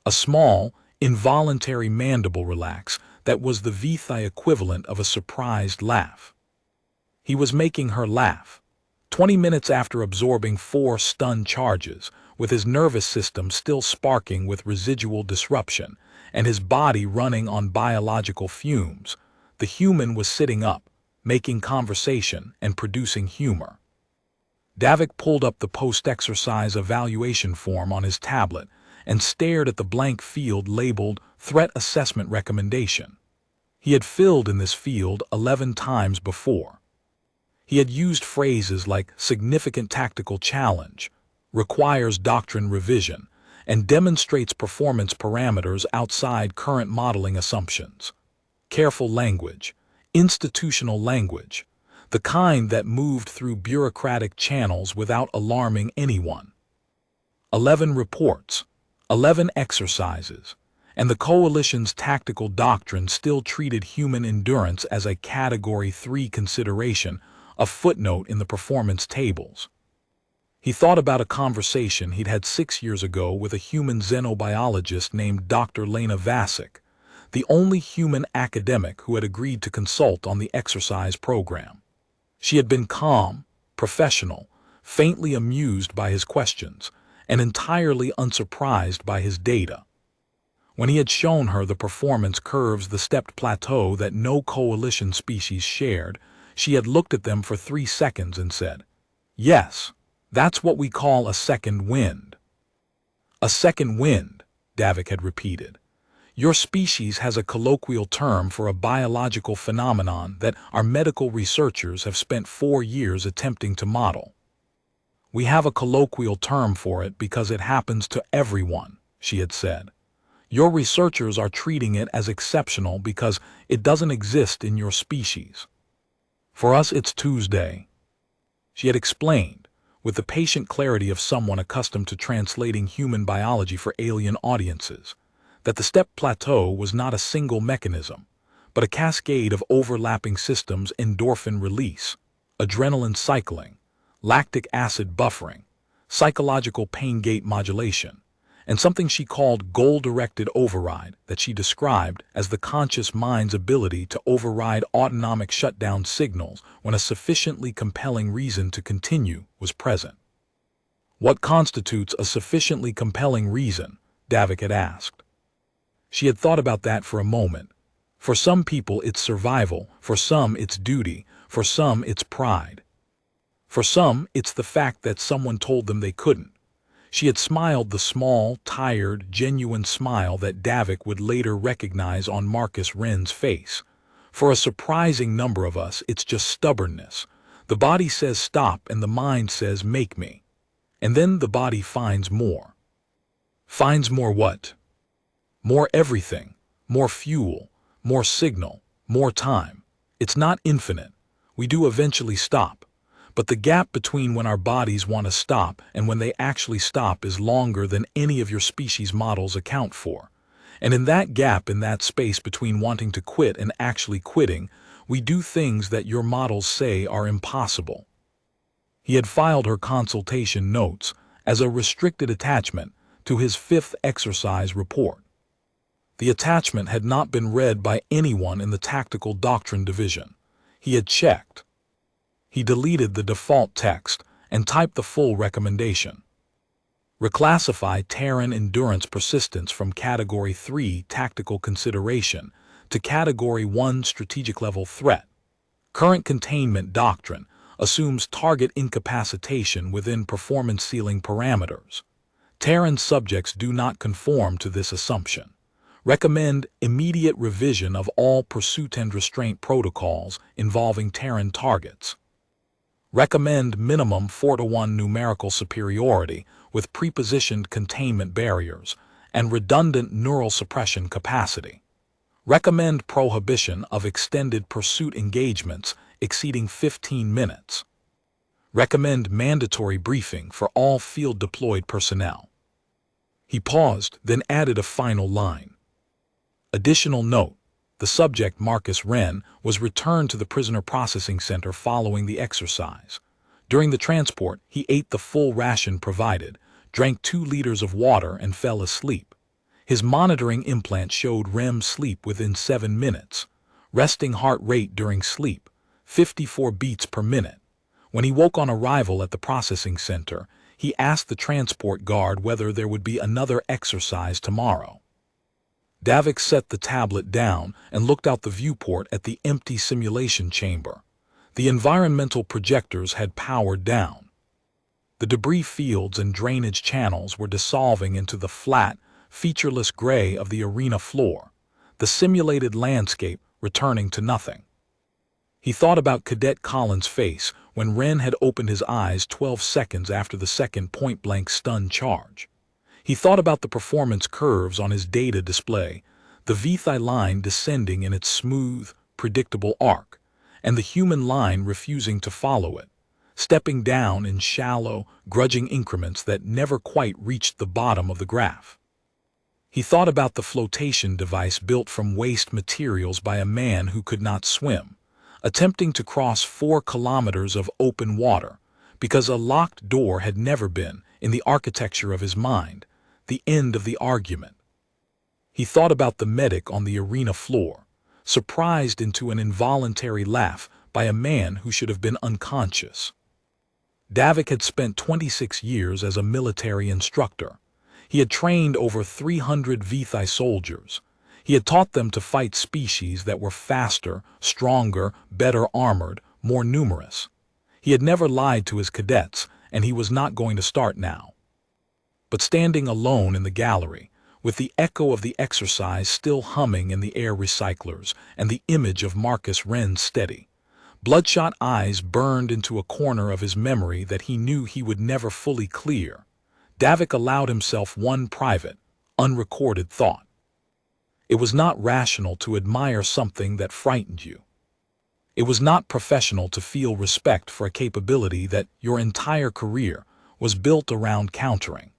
A small, involuntary mandible relax that was the VTI equivalent of a surprised laugh. He was making her laugh. 20 minutes after absorbing 4 stun charges, with his nervous system still sparking with residual disruption, and his body running on biological fumes, the human was sitting up, making conversation and producing humor. Davik pulled up the post-exercise evaluation form on his tablet and stared at the blank field labeled Threat Assessment Recommendation. He had filled in this field 11 times before. He had used phrases like significant tactical challenge, requires doctrine revision, and demonstrates performance parameters outside current modeling assumptions. Careful language, institutional language, the kind that moved through bureaucratic channels without alarming anyone. 11 reports, 11 exercises, and the coalition's tactical doctrine still treated human endurance as a Category 3 consideration, a footnote in the performance tables. He thought about a conversation he'd had 6 years ago with a human xenobiologist named Dr. Lena Vasic, the only human academic who had agreed to consult on the exercise program. She had been calm, professional, faintly amused by his questions, and entirely unsurprised by his data. When he had shown her the performance curves, the stepped plateau that no coalition species shared, she had looked at them for 3 seconds and said, "Yes, that's what we call a second wind." "A second wind," Davik had repeated. "Your species has a colloquial term for a biological phenomenon that our medical researchers have spent 4 years attempting to model." "We have a colloquial term for it because it happens to everyone," she had said. "Your researchers are treating it as exceptional because it doesn't exist in your species. For us, it's Tuesday." She had explained, with the patient clarity of someone accustomed to translating human biology for alien audiences, that the step plateau was not a single mechanism, but a cascade of overlapping systems: endorphin release, adrenaline cycling, lactic acid buffering, psychological pain gate modulation, and something she called goal-directed override that she described as the conscious mind's ability to override autonomic shutdown signals when a sufficiently compelling reason to continue was present. "What constitutes a sufficiently compelling reason?" Davik had asked. She had thought about that for a moment. For some people it's survival, for some it's duty, for some it's pride. For some, it's the fact that someone told them they couldn't. She had smiled the small, tired, genuine smile that Davik would later recognize on Marcus Wren's face. For a surprising number of us, it's just stubbornness. The body says stop and the mind says make me. And then the body finds more. Finds more what? More everything. More fuel. More signal. More time. It's not infinite. We do eventually stop. But the gap between when our bodies want to stop and when they actually stop is longer than any of your species models account for. And in that gap, in that space between wanting to quit and actually quitting, we do things that your models say are impossible. He had filed her consultation notes as a restricted attachment to his fifth exercise report. The attachment had not been read by anyone in the Tactical Doctrine Division. He had checked. He deleted the default text and typed the full recommendation. Reclassify Terran Endurance Persistence from Category 3 Tactical Consideration to Category 1 Strategic Level Threat. Current containment doctrine assumes target incapacitation within performance ceiling parameters. Terran subjects do not conform to this assumption. Recommend immediate revision of all pursuit and restraint protocols involving Terran targets. Recommend minimum 4-to-1 numerical superiority with prepositioned containment barriers and redundant neural suppression capacity. Recommend prohibition of extended pursuit engagements exceeding 15 minutes. Recommend mandatory briefing for all field-deployed personnel. He paused, then added a final line. Additional note, the subject, Marcus Wren, was returned to the Prisoner Processing Center following the exercise. During the transport, he ate the full ration provided, drank 2 liters of water, and fell asleep. His monitoring implant showed REM sleep within 7 minutes. Resting heart rate during sleep, 54 beats per minute. When he woke on arrival at the processing center, he asked the transport guard whether there would be another exercise tomorrow. Davik set the tablet down and looked out the viewport at the empty simulation chamber. The environmental projectors had powered down. The debris fields and drainage channels were dissolving into the flat, featureless gray of the arena floor, the simulated landscape returning to nothing. He thought about Cadet Collins' face when Wren had opened his eyes 12 seconds after the second point-blank stun charge. He thought about the performance curves on his data display, the Vithi line descending in its smooth, predictable arc, and the human line refusing to follow it, stepping down in shallow, grudging increments that never quite reached the bottom of the graph. He thought about the flotation device built from waste materials by a man who could not swim, attempting to cross 4 kilometers of open water because a locked door had never been, in the architecture of his mind, the end of the argument. He thought about the medic on the arena floor, surprised into an involuntary laugh by a man who should have been unconscious. Davik had spent 26 years as a military instructor. He had trained over 300 Vithi soldiers. He had taught them to fight species that were faster, stronger, better armored, more numerous. He had never lied to his cadets, and he was not going to start now. But standing alone in the gallery, with the echo of the exercise still humming in the air recyclers and the image of Marcus Wren steady, bloodshot eyes burned into a corner of his memory that he knew he would never fully clear, Davik allowed himself one private, unrecorded thought. It was not rational to admire something that frightened you. It was not professional to feel respect for a capability that your entire career was built around countering.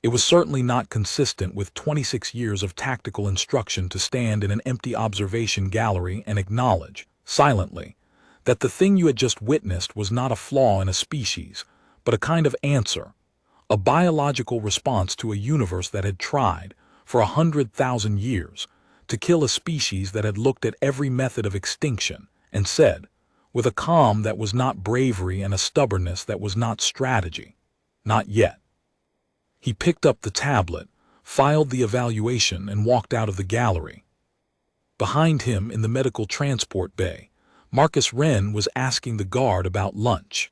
It was certainly not consistent with 26 years of tactical instruction to stand in an empty observation gallery and acknowledge, silently, that the thing you had just witnessed was not a flaw in a species, but a kind of answer, a biological response to a universe that had tried, for 100,000 years, to kill a species that had looked at every method of extinction and said, with a calm that was not bravery and a stubbornness that was not strategy, not yet. He picked up the tablet, filed the evaluation, and walked out of the gallery. Behind him in the medical transport bay, Marcus Wren was asking the guard about lunch.